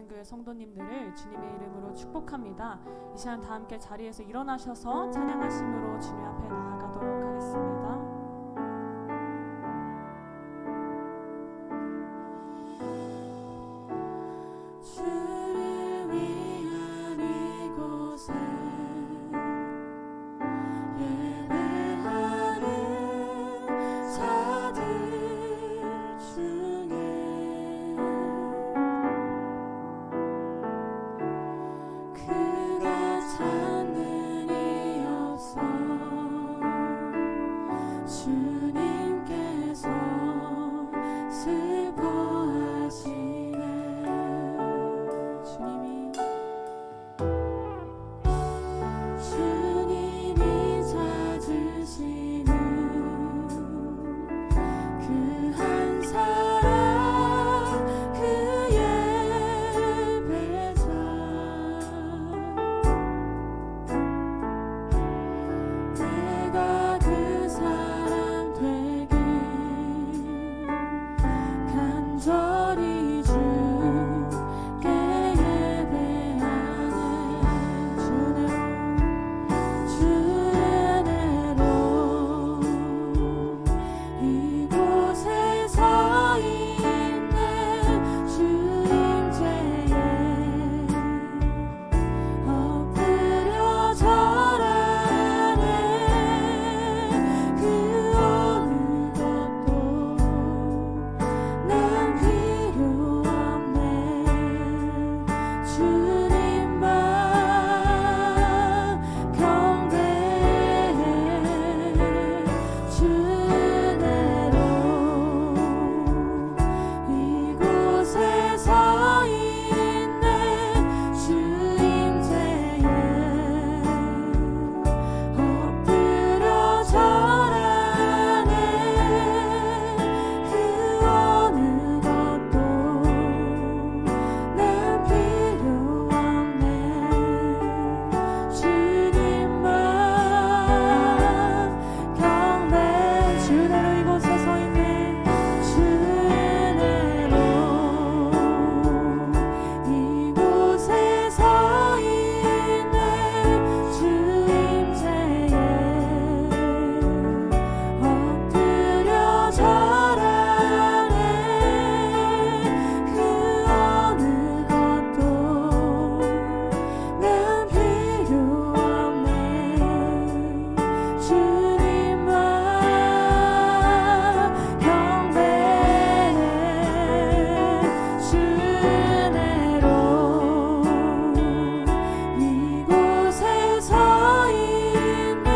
교회 성도님들을 주님의 이름으로 축복합니다. 이 시간 다 함께 자리에서 일어나셔서 찬양하심으로 주님 앞에 나아가도록 하겠습니다. 주를 위한 이곳에 예배하는 자들 중에 그가 찾는 이 없어 주님께서 슬퍼하시네. 주님이 찾으시는 그 한 사람 그 예배자 내가 그 사람 되길 간절히 주께 예배하네. 주 은혜로 이곳에 서 있네. 주님께에 엎드려 절하네. 그 어느 것도 난 필요 없네. 주님만 경배해. 주 은혜로 이곳에 서 있네. 주님께에 엎드려 절하네. 그 어느 것도 난 필요 없네. 주님만 경배해. 주 은혜로 이곳에 서 있네. 주 은혜로 이곳에 서 있네. 주님께에 엎드려 절하네. 그 어느 것도 난 필요 없네. 주님만 경배해. 주 은혜로 이곳에 서 있네.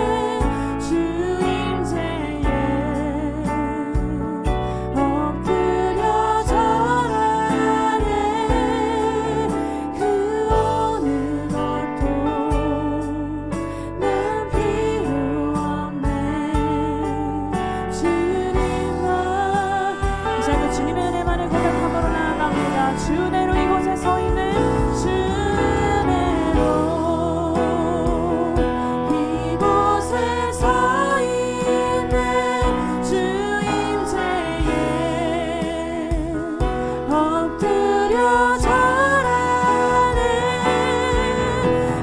주님께에 엎드려 절하네. 그 어느 것도 난 필요 없네. 주님만. 이 시간도 주님의 은혜만을 고백함으로 나아갑니다. 주 은혜로 이곳에 서 있는 주 은혜로 이곳에 서 있네. 주님께에 엎드려 절하네.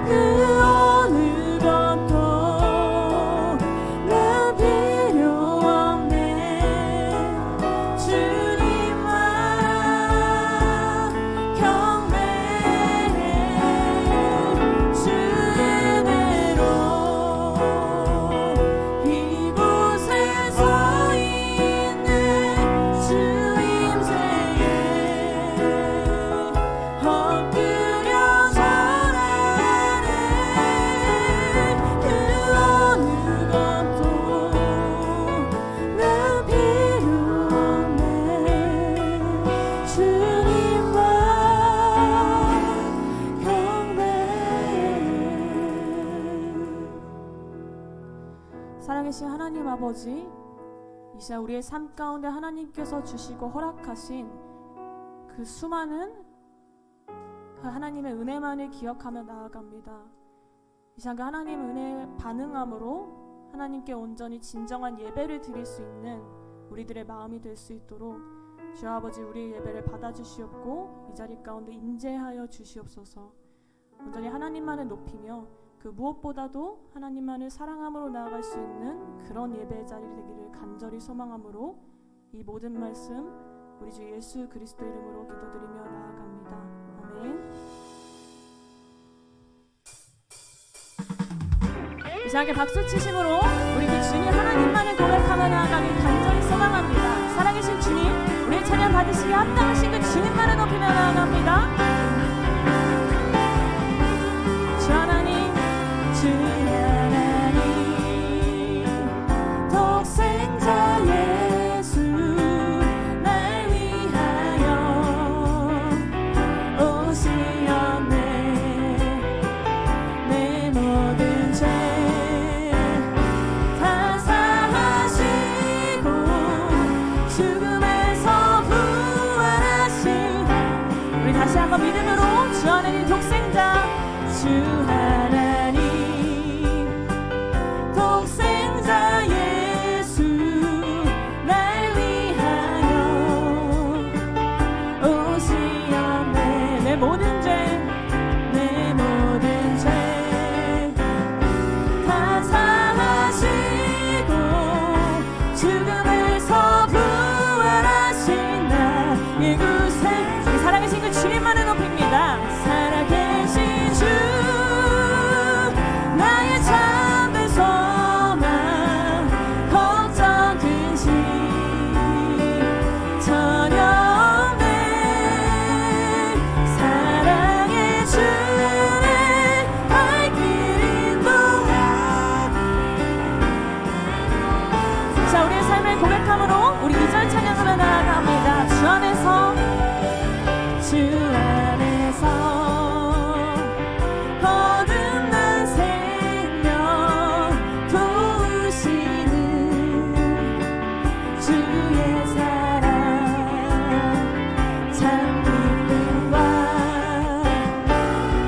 그 어느 것도 난 필요 없네. 주님만 경배해. 주 은혜로 이곳에 서 있네. 주님께에 엎드려 절하네. 그 어느 것도 난 필요 없네. 주님만 경배해. 살아계신 하나님 아버지, 이 시간 우리의 삶 가운데 하나님께서 주시고 허락하신 그 수많은 그 하나님의 은혜만을 기억하며 나아갑니다. 이 시간 그 하나님의 은혜에 반응함으로 하나님께 온전히 진정한 예배를 드릴 수 있는 우리들의 마음이 될 수 있도록 주 아버지, 우리의 예배를 받아주시옵고 이 자리 가운데 임재하여 주시옵소서. 온전히 하나님만을 높이며 그 무엇보다도 하나님만을 사랑함으로 나아갈 수 있는 그런 예배의 자리 되기를 간절히 소망함으로 이 모든 말씀 우리 주 예수 그리스도 이름으로 기도드리며 나아갑니다. 아멘. 이상하게 박수 치심으로 우리 그 주님 하나님만을 고백하며 나아가길 간절히 소망합니다. 살아계신 주님, 우리의 찬양 받으시기에 합당하신 그 주님만을 높이며 나아갑니다. 주 하나님, 주 하나님, 독생자 예수 날 위하여 오시었네. 내 모든 죄 다 사하시고 죽음에서 부활하신, 우리 다시 한번 믿음으로 주 하나님 독생자, 주 하나님 독생자 예수 날 위하여 오시었네. 내 모든 죄, 내 모든 죄 다 사하시고 죽음에서 부활하신 나 이곳에 우리 살아계신 그 주님만을 높입니다. 살아계신 주 나의 참된 소망 걱정 근심 전혀 없네. 사랑의 주를 발길 인도하. 자, 우리의 삶을 고백함으로 우리 2절 찬양하며 나아갑니다. 주 안에서, 주 안에서 거듭난 생명 도우시는 주의 사랑 참 기쁨과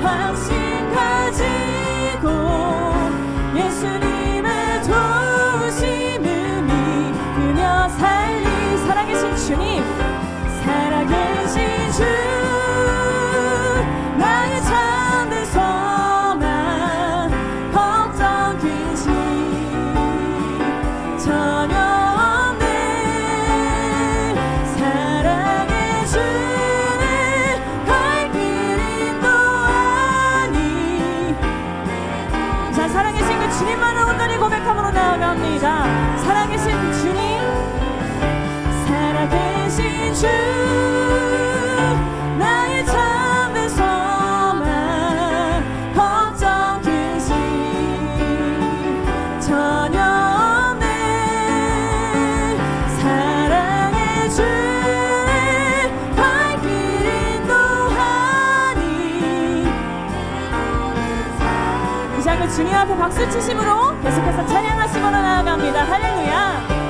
확신 가지고 예수님의 도우심을 믿으며 살리. 살아계신 주님, 살아계신 주 나의 참된 소망 걱정 근심 전혀 없네. 사랑의 주를 발길 인도하니. 자, 살아계신 그 주님만을 온전히 고백함으로 나아갑니다. 살아계신 주님, 살아계신 주 나의 참된 소망 걱정 근심 전혀 없네. 사랑의 주를 발길 인도하니. 이 시간 그 주님 앞에 박수 치심으로 계속해서 찬양하시므로 나아갑니다. 할렐루야.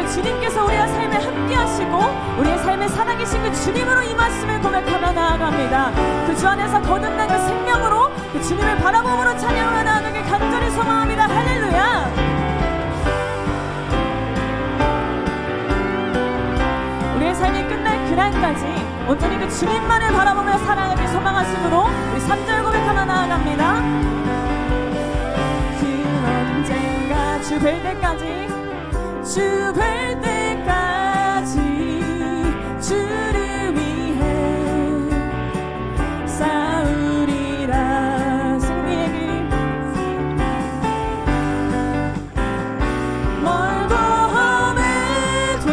주님께서 우리의 삶에 함께 하시고 우리의 삶에 살아계신 그 주님으로 이 말씀을 고백하며 나아갑니다. 그 주 안에서 거듭난 그 생명으로 그 주님을 바라봄으로 찬양하며 나아가길 간절히 소망합니다. 할렐루야. 우리의 삶이 끝날 그날까지 온전히 그 주님만을 바라보며 살아가길 소망하심으로 우리 3절 고백하며 나아갑니다. 그 언젠가 주 뵐 때까지, 주 뵐 때까지 주를 위해 싸우리라. 승리의 길 멀고 험해도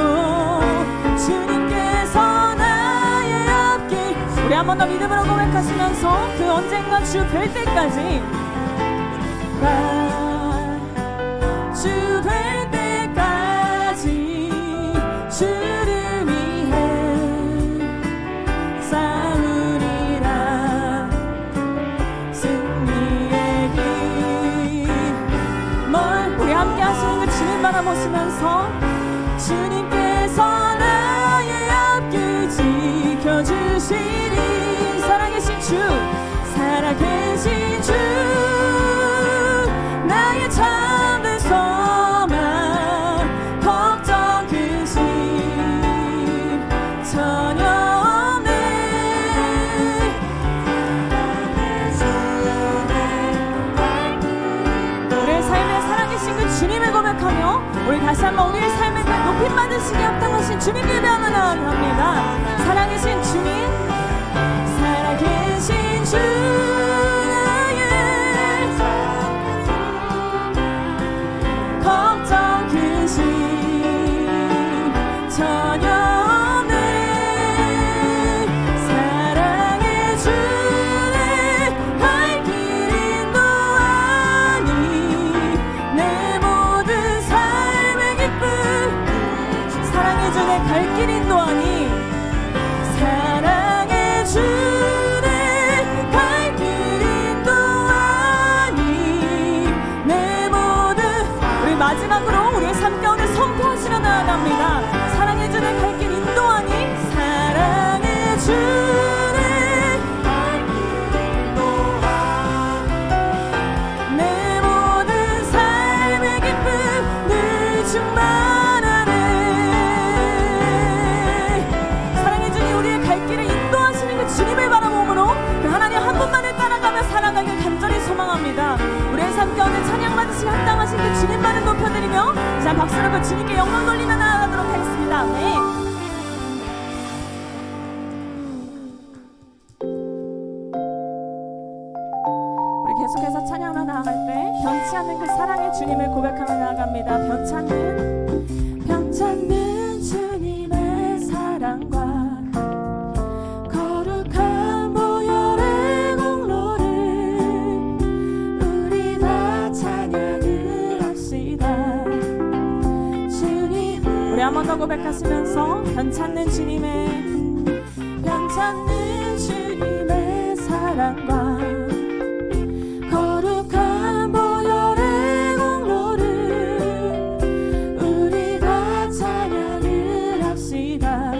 주님께서 나의 앞길. 우리 한 번 더 믿음으로 고백하시면서 그 언젠가 주 뵐 때까지, 주 뵐 때까지 주를 위해 싸우리라. 승리의 길 멀. 우리 함께 하시는 그 주님 바라보시면서 주님께서 나의 앞길 지켜주시리. 살아계신 주, 살아계신 주 나의 참된 소망 걱정 근심 나아가시기 합당하신 주님 예배하며 나아갑니다. 살아계신 주님, 살아계신 주 나의 걱정 근심 전혀 없는 사랑의 주의 갈 길 인도하니 내 모든 삶의 기쁨 사랑의 주의 갈 길 인도하니 사랑의 주의 갈 길 인도하니 내 모든 우리 마지막으로 우리의 삶 가운데 선포하시러 나아갑니다. 사랑의 주의 갈 길 인도하니 사랑의 주의 갈 길 인도하니 내 모든 삶의 기쁨 늘 충만하네. 사랑의 주님 우리의 갈 길을 인도하시는 그 주님을 바라보므로 그 하나님 한 분만을 따라가며 살아가길 간절히 소망합니다. 우리의 삶 가운데 찬양 받으시기 합당하신 그 주님만을 높여드리며 자 박수로 그 주님께 영광 돌리며 나아가도록 하겠습니다. 네. 우리 계속해서 찬양으로 나아갈 때 변치 않는 그 사랑의 주님을 고백하며 나아갑니다. 변치 않는 주님의 사랑과 거룩한 보혈의 공로를 우리 다 찬양을 합시다. 주님 우리 한 번 더 고백하시면서 변치 않는 주님의 사랑과 거룩한 보혈의 공로를 우리 다 찬양을 합시다.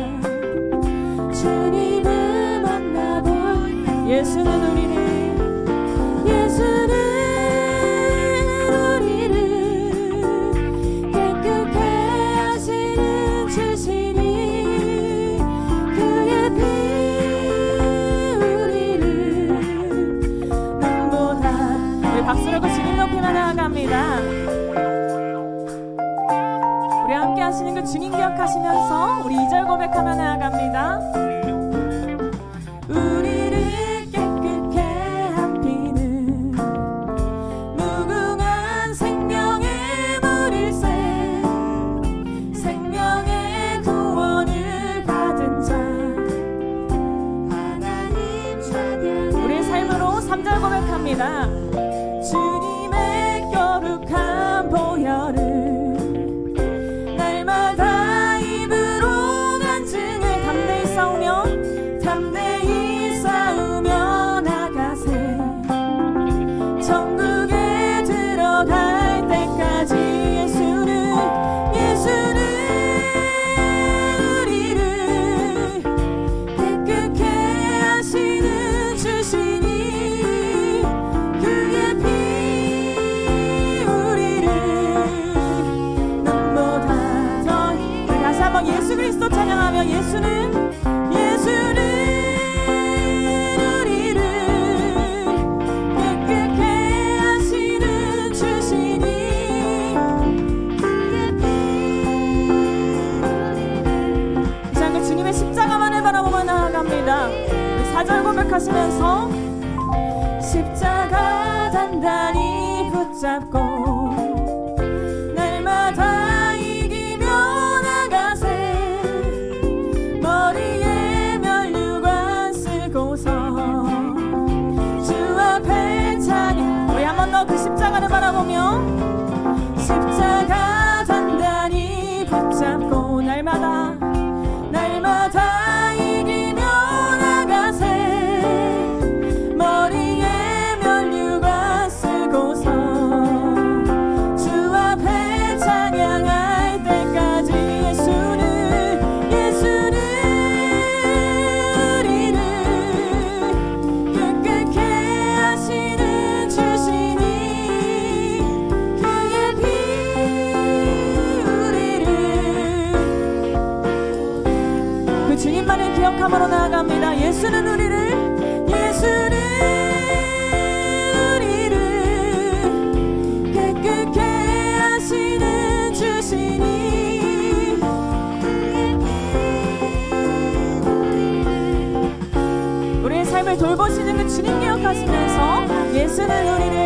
주님을 만나본 예수는 우리를 깨끗게 하시는 주시니 그의 피 우리를 눈보다 우리 박수로 그 주님 높이며 나아갑니다. 우리 함께 하시는 그 주님 기억하시면서 우리 2절 고백하며 나아갑니다. 우리를 깨끗게 한 피는 무궁한 생명의 물일세 생명의 구원을 받은 자 하나님 찬양 우리의 삶으로 3절 고백합니다. 주님의 거룩한 보혈을 날마다 입으로 간증을 담대히 싸우며 나가세 천국에 들어갈 때까지 예수는 우리를 깨끗게 하시는 주시니 그의 피 우리를 눈보다 더 우리 다시 한번 예수 그리스도 찬양하며 예수는 우리를 깨끗게 하시는 주시니 그의 피 이 시간 그 주님의 십자가만을 바라보며 나아갑니다. 우리 4절 고백하시면서 십자가 단단히 붙잡고 날마다 이기며 나가세 머리에 면류관 쓰고서 주 앞에 찬양 우리 한 번 더 그 십자가를 바라보며 십자가 단단히 붙잡고 날마다 이기며 나가세 머리에 면류관 쓰고서 주 앞에 찬양할 때까지 예수는 우리를 깨끗게 하시는 주시니 그의 피 우리를 그 주님만을 기억함으로 나아갑니다. 예수는 우리를 깨끗게 하시는 주시니 삶을 돌보시는 그 주님 기억하시면서 예수는 우리를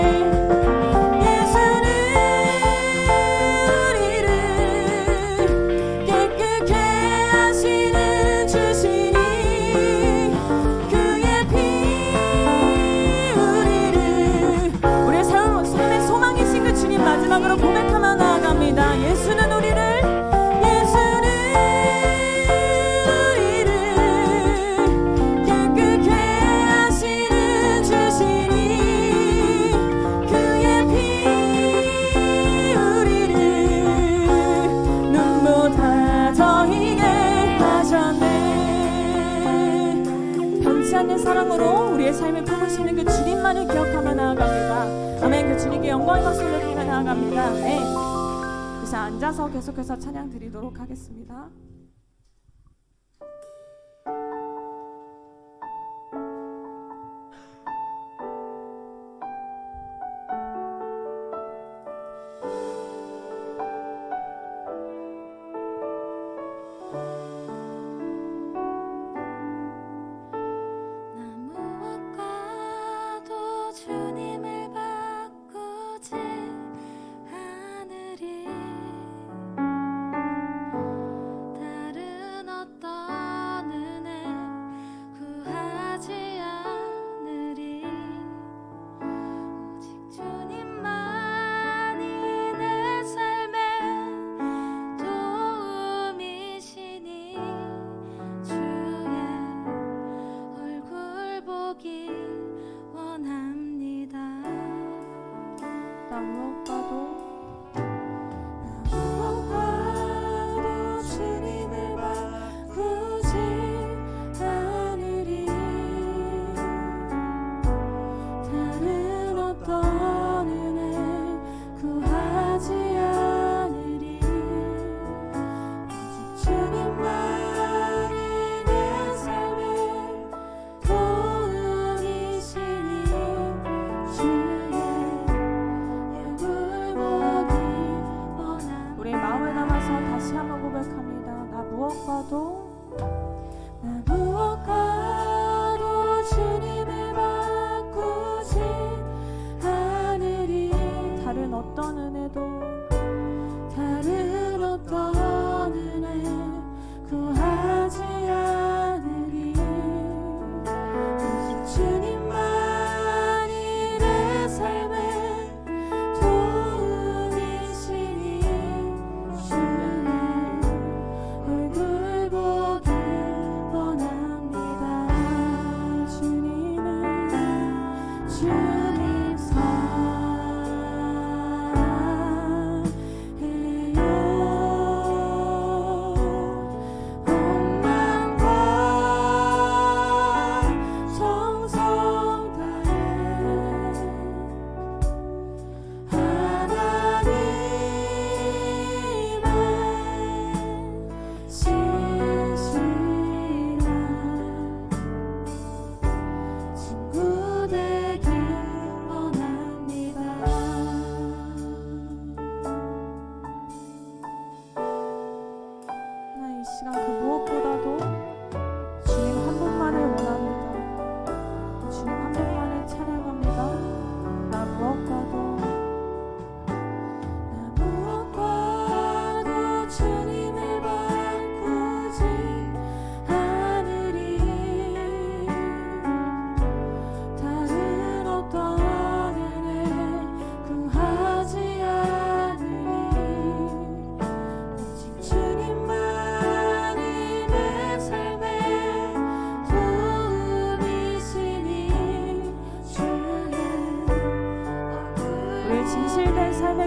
마지막으로 고백하며 나아갑니다. 예수는 우리를 깨끗게 하시는 주시니 그의 피 우리를 눈보다 더 희게 하셨네. 변치 않는 사랑으로 우리의 삶을 품으시는 그 주님만을 기억하며 나아갑니다. 아멘. 그 주님께 영광의 박수 올려드리며 나아갑니다. 네. 그래서 앉아서 계속해서 찬양 드리도록 하겠습니다.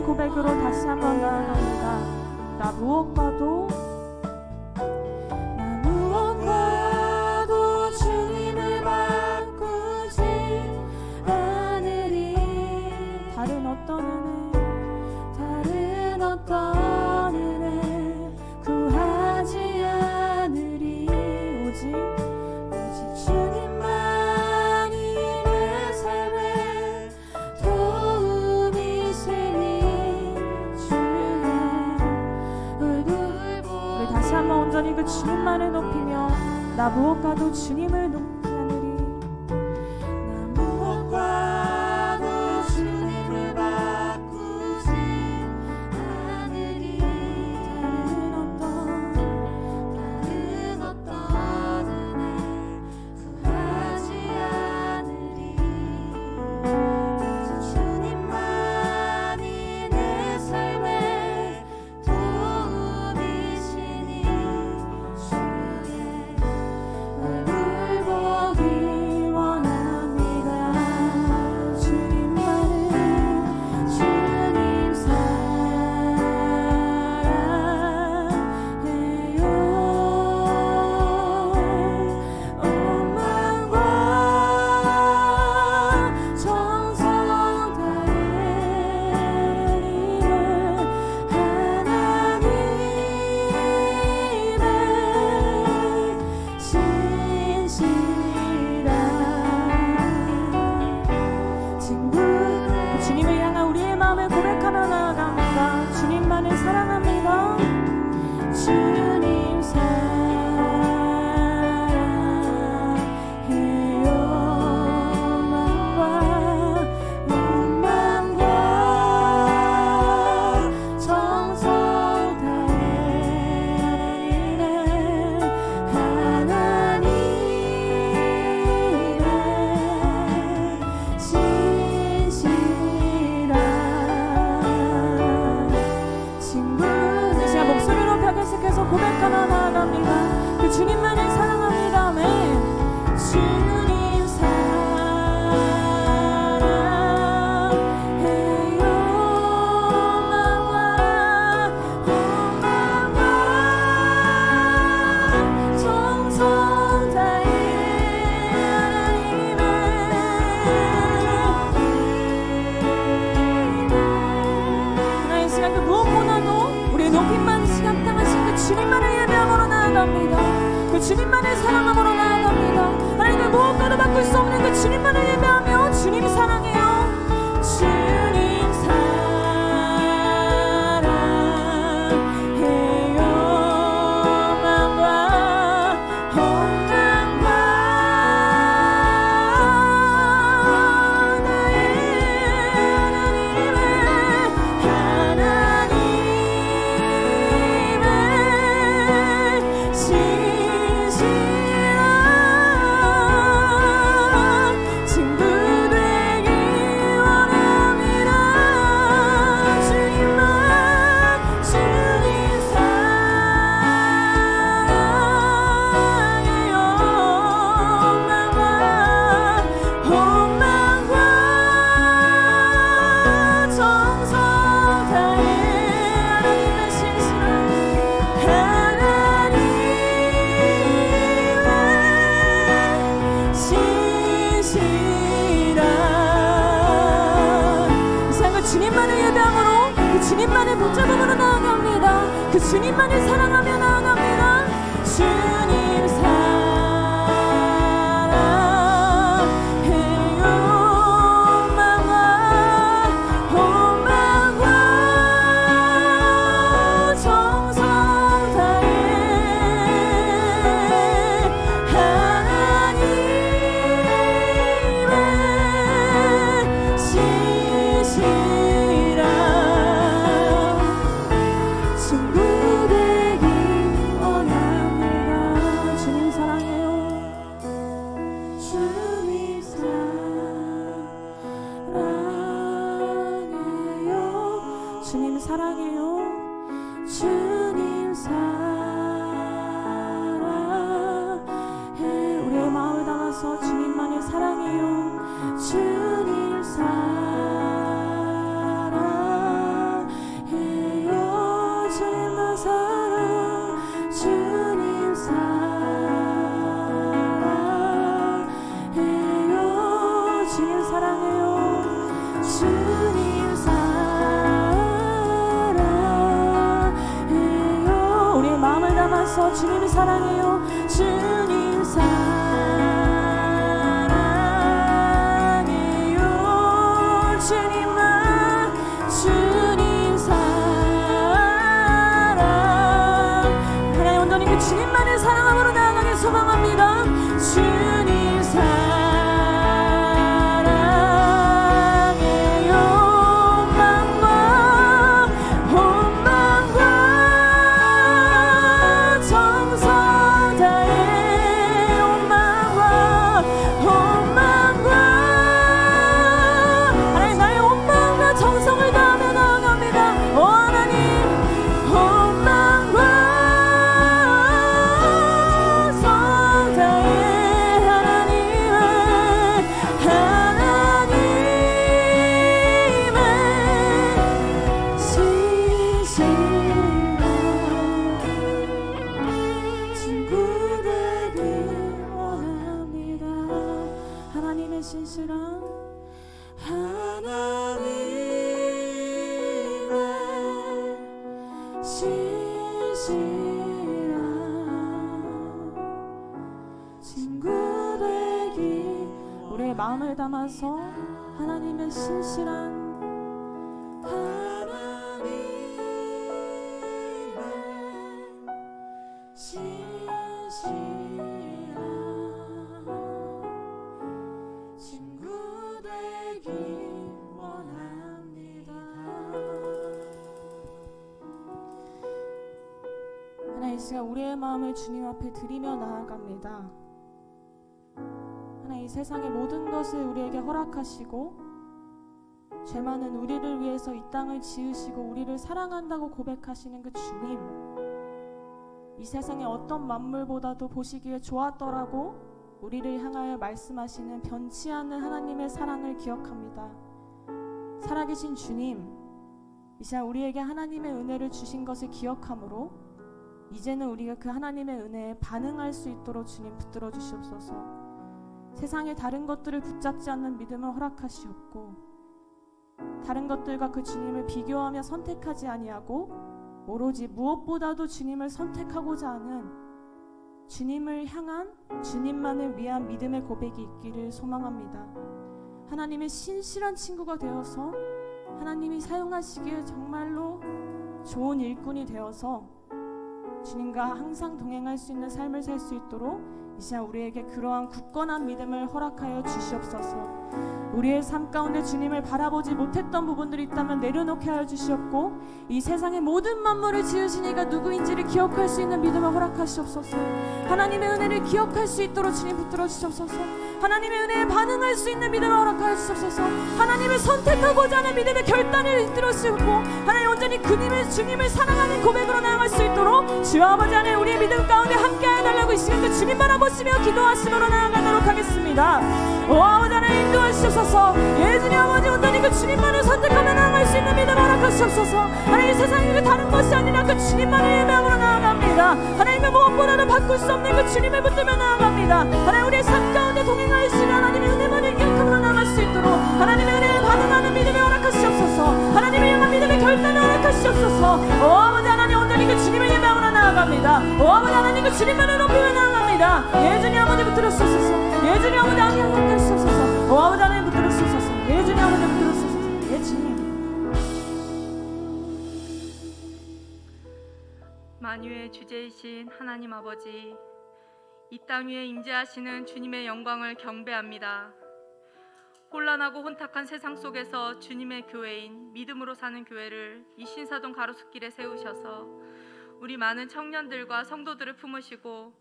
고백으로 다시 한번 나아갑니다. 나 무엇과도 주님을 바꾸지 않으리. 다른 어떤 은혜 구하지 않으리. 오직 주님만이 내 삶에 도움이시니 다시 한번 온전히 그 주님만을 높이며 나 무엇과도 주님을 높이 하느리. 주님 사랑해요. 정성 다해 하나님 시간 그 무엇보다도 우리의 높임만 시각당하신 그 주님만을 예배함으로 나아갑니다. 그 주님만을 사랑함으로 나아갑니다. 하나님 그 무엇과도 바꿀 수 없는 그 주님만을 예배하며 주님 사랑해요. 주님 사랑해요. 만과 홍남과 주님만을 붙잡음으로 나아갑니다. 그 주님만을 사랑하며 나아갑니다. 주님 사랑해요. 마음과 온마음과 정성 다해 하나님의 신실한 주님 사랑해요. 주님 사랑해. 우리의 마음을 담아서 주님만을 사랑해요. 주님 사랑해요. 주님만 사랑. 주님 사랑해요. 주님 사랑해요. 주님 마음을 담아서 주님 사랑해요. 주님 사랑해요. 주님만 주님 사랑. 하나님 온전히 그 주님만을 사랑함으로 나아가길 소망합니다. 주님 사랑해요. 마음과 온 마음과 정성 다해 온 마음과 온 마음과 하나님 나의 온 마음과 정성을 다하며 나아갑니다. 오 하나님 온 마음과 정성 다해 하나님의 신실한 친구 되길 원합니다. 하나님의 신실한 친구 되길 우리의 마음을 담아서 하나님의 신실한 친구 되길 원합니다. 하나님 이 시간 우리의 마음을 주님 앞에 드리며 나아갑니다. 하나님 이 세상의 모든 것을 우리에게 허락하시고 죄 많은 우리를 위해서 이 땅을 지으시고 우리를 사랑한다고 고백하시는 그 주님, 이 세상의 어떤 만물보다도 보시기에 좋았더라고 우리를 향하여 말씀하시는 변치 않는 하나님의 사랑을 기억합니다. 살아계신 주님, 이 시간 우리에게 하나님의 은혜를 주신 것을 기억함으로 이제는 우리가 그 하나님의 은혜에 반응할 수 있도록 주님 붙들어 주시옵소서. 세상의 다른 것들을 붙잡지 않는 믿음을 허락하시옵고, 다른 것들과 그 주님을 비교하며 선택하지 아니하고 오로지 무엇보다도 주님을 선택하고자 하는 주님을 향한, 주님만을 위한 믿음의 고백이 있기를 소망합니다. 하나님의 신실한 친구가 되어서 하나님이 사용하시기에 정말로 좋은 일꾼이 되어서 주님과 항상 동행할 수 있는 삶을 살 수 있도록 이 시간 우리에게 그러한 굳건한 믿음을 허락하여 주시옵소서. 우리의 삶 가운데 주님을 바라보지 못했던 부분들이 있다면 내려놓게 하여 주시옵고, 이 세상의 모든 만물을 지으신 이가 누구인지를 기억할 수 있는 믿음을 허락하시옵소서. 하나님의 은혜를 기억할 수 있도록 주님 붙들어 주시옵소서. 하나님의 은혜에 반응할 수 있는 믿음을 허락하여 주옵소서. 하나님을 선택하고자 하는 믿음의 결단을 이끌어 주시고, 하나님 온전히 주님을 사랑하는 고백으로 나아갈 수 있도록 주여 아버지 안에 우리의 믿음 가운데 함께하여 달라고 이 시간도 주님 바라보시며 기도하심으로 나아가도록 하겠습니다. 오 아버지 하나님 인도하시옵소서. 예수님 아버지 온전히 그 주님만을 선택하며 나아갈 수 있는 믿음을 허락하시옵소서. 하나님 세상에 그 다른 것이 아니라 그 주님만을 예배함으로 나아갑니다. 하나님의 무엇보다도 바꿀 수 없는 그 주님을 붙들며 나아갑니다. 하나님 우리의 삶 가운데 동행하시는 하나님의 은혜만을 기억함으로 나아갈 수 있도록 하나님의 은혜에 반응하는 믿음을 허락하시옵소서. 하나님을 향한 믿음의 결단을 허락하시옵소서. 오 아버지 하나님 온전히 그 주님을 예배함으로 나아갑니다. 오 아버지 하나님 그 주님만을 높이며 나아갑니다. 예수님 아버지 붙들어 주옵소서. 예수님 아버지 함께 하시옵소서. 오 아버지 하나님 붙들어 주옵소서. 예수님 아버지 붙들어 주옵소서. 예 주님. 만유의 주제이신 하나님 아버지, 이 땅 위에 임재하시는 주님의 영광을 경배합니다. 혼란하고 혼탁한 세상 속에서 주님의 교회인 믿음으로 사는 교회를 이 신사동 가로수길에 세우셔서 우리 많은 청년들과 성도들을 품으시고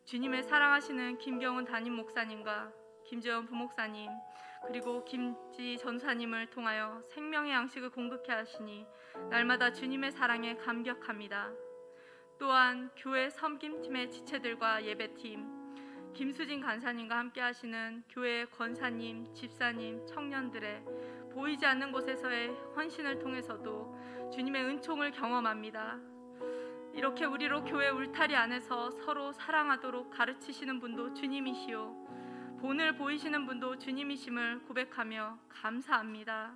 주님을 사랑하시는 김경훈 담임 목사님과 김재원 부목사님 그리고 김지 전사님을 통하여 생명의 양식을 공급케 하시니 날마다 주님의 사랑에 감격합니다. 또한 교회 섬김팀의 지체들과 예배팀, 김수진 간사님과 함께 하시는 교회 권사님, 집사님, 청년들의 보이지 않는 곳에서의 헌신을 통해서도 주님의 은총을 경험합니다. 이렇게 우리로 교회 울타리 안에서 서로 사랑하도록 가르치시는 분도 주님이시오, 본을 보이시는 분도 주님이심을 고백하며 감사합니다.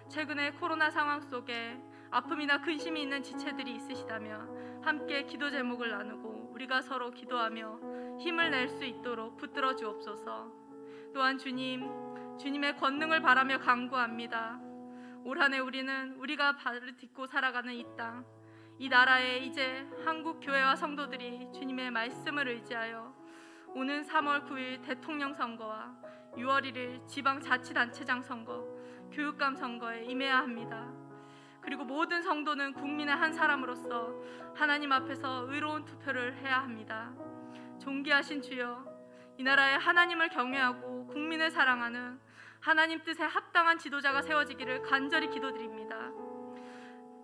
최근에 코로나 상황 속에 아픔이나 근심이 있는 지체들이 있으시다면 함께 기도 제목을 나누고 우리가 서로 기도하며 힘을 낼 수 있도록 붙들어 주옵소서. 또한 주님의 권능을 바라며 간구합니다. 올 한 해 우리는 우리가 발을 딛고 살아가는 이 땅, 이 나라에 이제 한국 교회와 성도들이 주님의 말씀을 의지하여 오는 3월 9일 대통령 선거와 6월 1일 지방자치단체장 선거, 교육감 선거에 임해야 합니다. 그리고 모든 성도는 국민의 한 사람으로서 하나님 앞에서 의로운 투표를 해야 합니다. 존귀하신 주여, 이 나라에 하나님을 경외하고 국민을 사랑하는 하나님 뜻에 합당한 지도자가 세워지기를 간절히 기도드립니다.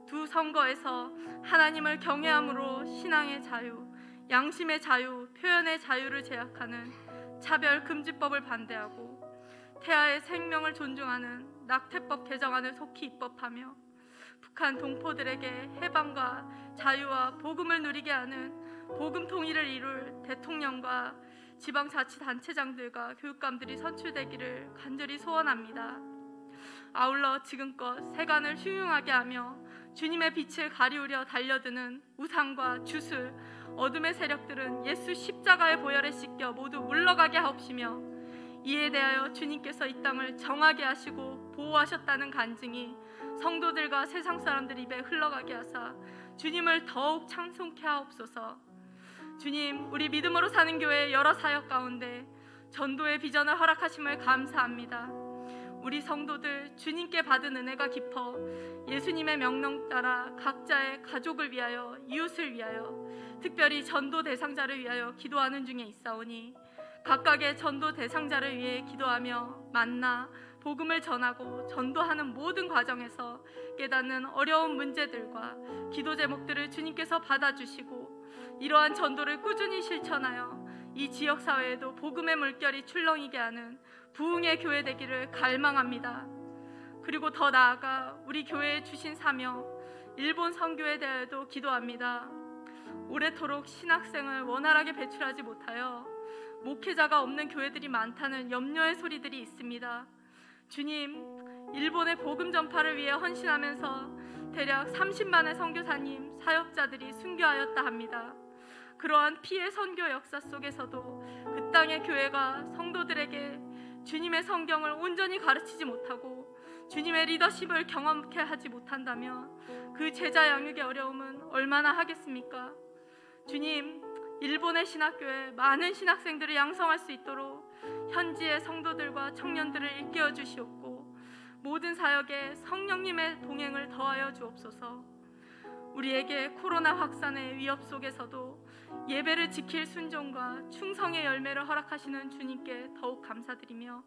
두 선거에서 하나님을 경외함으로 신앙의 자유, 양심의 자유, 표현의 자유를 제약하는 차별금지법을 반대하고 태아의 생명을 존중하는 낙태법 개정안을 속히 입법하며 북한 동포들에게 해방과 자유와 복음을 누리게 하는 복음 통일을 이룰 대통령과 지방자치단체장들과 교육감들이 선출되기를 간절히 소원합니다. 아울러 지금껏 세간을 흉흉하게 하며 주님의 빛을 가리우려 달려드는 우상과 주술, 어둠의 세력들은 예수 십자가의 보혈에 씻겨 모두 물러가게 하옵시며 이에 대하여 주님께서 이 땅을 정하게 하시고 보호하셨다는 간증이 성도들과 세상 사람들 입에 흘러가게 하사 주님을 더욱 찬송케 하옵소서. 주님, 우리 믿음으로 사는 교회의 여러 사역 가운데 전도의 비전을 허락하심을 감사합니다. 우리 성도들 주님께 받은 은혜가 깊어 예수님의 명령 따라 각자의 가족을 위하여, 이웃을 위하여, 특별히 전도 대상자를 위하여 기도하는 중에 있사오니 각각의 전도 대상자를 위해 기도하며 만나 복음을 전하고 전도하는 모든 과정에서 깨닫는 어려운 문제들과 기도 제목들을 주님께서 받아주시고 이러한 전도를 꾸준히 실천하여 이 지역 사회에도 복음의 물결이 출렁이게 하는 부흥의 교회 되기를 갈망합니다. 그리고 더 나아가 우리 교회에 주신 사명, 일본 선교에 대해도 기도합니다. 오래도록 신학생을 원활하게 배출하지 못하여 목회자가 없는 교회들이 많다는 염려의 소리들이 있습니다. 주님, 일본의 복음 전파를 위해 헌신하면서 대략 30만의 선교사님, 사역자들이 순교하였다 합니다. 그러한 피해 선교 역사 속에서도 그 땅의 교회가 성도들에게 주님의 성경을 온전히 가르치지 못하고 주님의 리더십을 경험케 하지 못한다면 그 제자 양육의 어려움은 얼마나 하겠습니까? 주님, 일본의 신학교에 많은 신학생들을 양성할 수 있도록 현지의 성도들과 청년들을 일깨워 주시옵고 모든 사역에 성령님의 동행을 더하여 주옵소서. 우리에게 코로나 확산의 위협 속에서도 예배를 지킬 순종과 충성의 열매를 허락하시는 주님께 더욱 감사드리며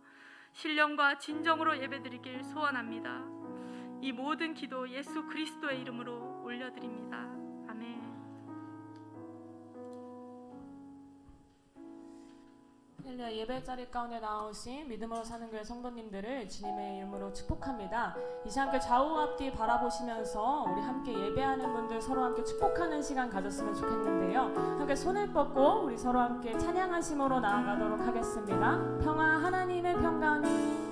신령과 진정으로 예배드리길 소원합니다. 이 모든 기도 예수 그리스도의 이름으로 올려드립니다. 아멘. 할렐루야. 예배 자리 가운데 나오신 믿음으로 사는 교회 성도님들을 주님의 이름으로 축복합니다. 이 시간 함께 좌우 앞뒤 바라보시면서 우리 함께 예배하는 분들 서로 함께 축복하는 시간 가졌으면 좋겠는데요. 함께 손을 뻗고 우리 서로 함께 찬양하심으로 나아가도록 하겠습니다. 평화 하나님의 평강이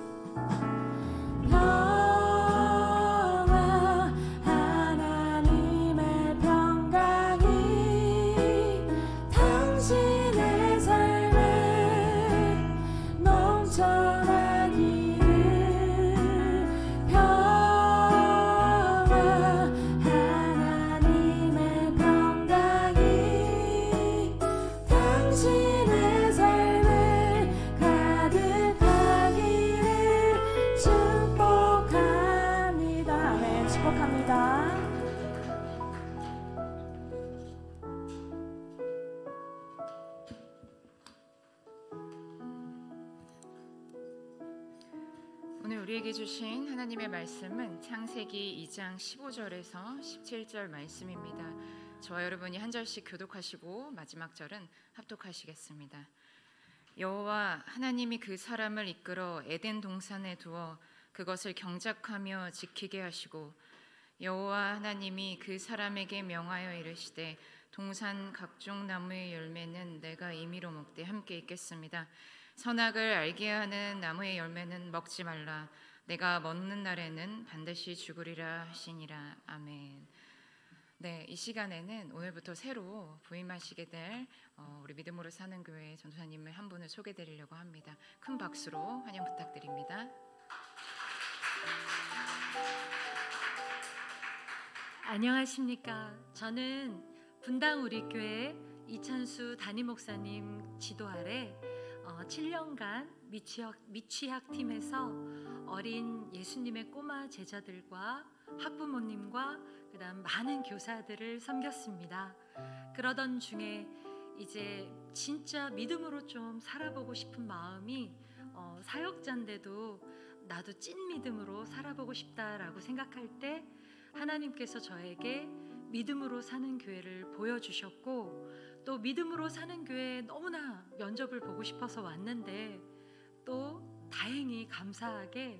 오늘 우리에게 주신 하나님의 말씀은 창세기 2장 15절에서 17절 말씀입니다. 저와 여러분이 한 절씩 교독하시고 마지막 절은 합독하시겠습니다. 여호와 하나님이 그 사람을 이끌어 에덴 동산에 두어 그것을 경작하며 지키게 하시고 여호와 하나님이 그 사람에게 명하여 이르시되 동산 각종 나무의 열매는 내가 임의로 먹되 함께 있겠습니다. 선악을 알게 하는 나무의 열매는 먹지 말라. 내가 먹는 날에는 반드시 죽으리라 하시니라. 아멘. 네, 이 시간에는 오늘부터 새로 부임하시게 될 우리 믿음으로 사는 교회 전도사님을 한 분을 소개드리려고 합니다. 큰 박수로 환영 부탁드립니다. 안녕하십니까. 저는 분당 우리교회 이찬수 담임 목사님 지도 아래 7년간 미취학팀에서 어린 예수님의 꼬마 제자들과 학부모님과 그다음 많은 교사들을 섬겼습니다. 그러던 중에 이제 진짜 믿음으로 좀 살아보고 싶은 마음이 사역자인데도 나도 찐 믿음으로 살아보고 싶다라고 생각할 때 하나님께서 저에게 믿음으로 사는 교회를 보여주셨고 또 믿음으로 사는 교회에 너무나 면접을 보고 싶어서 왔는데 또 다행히 감사하게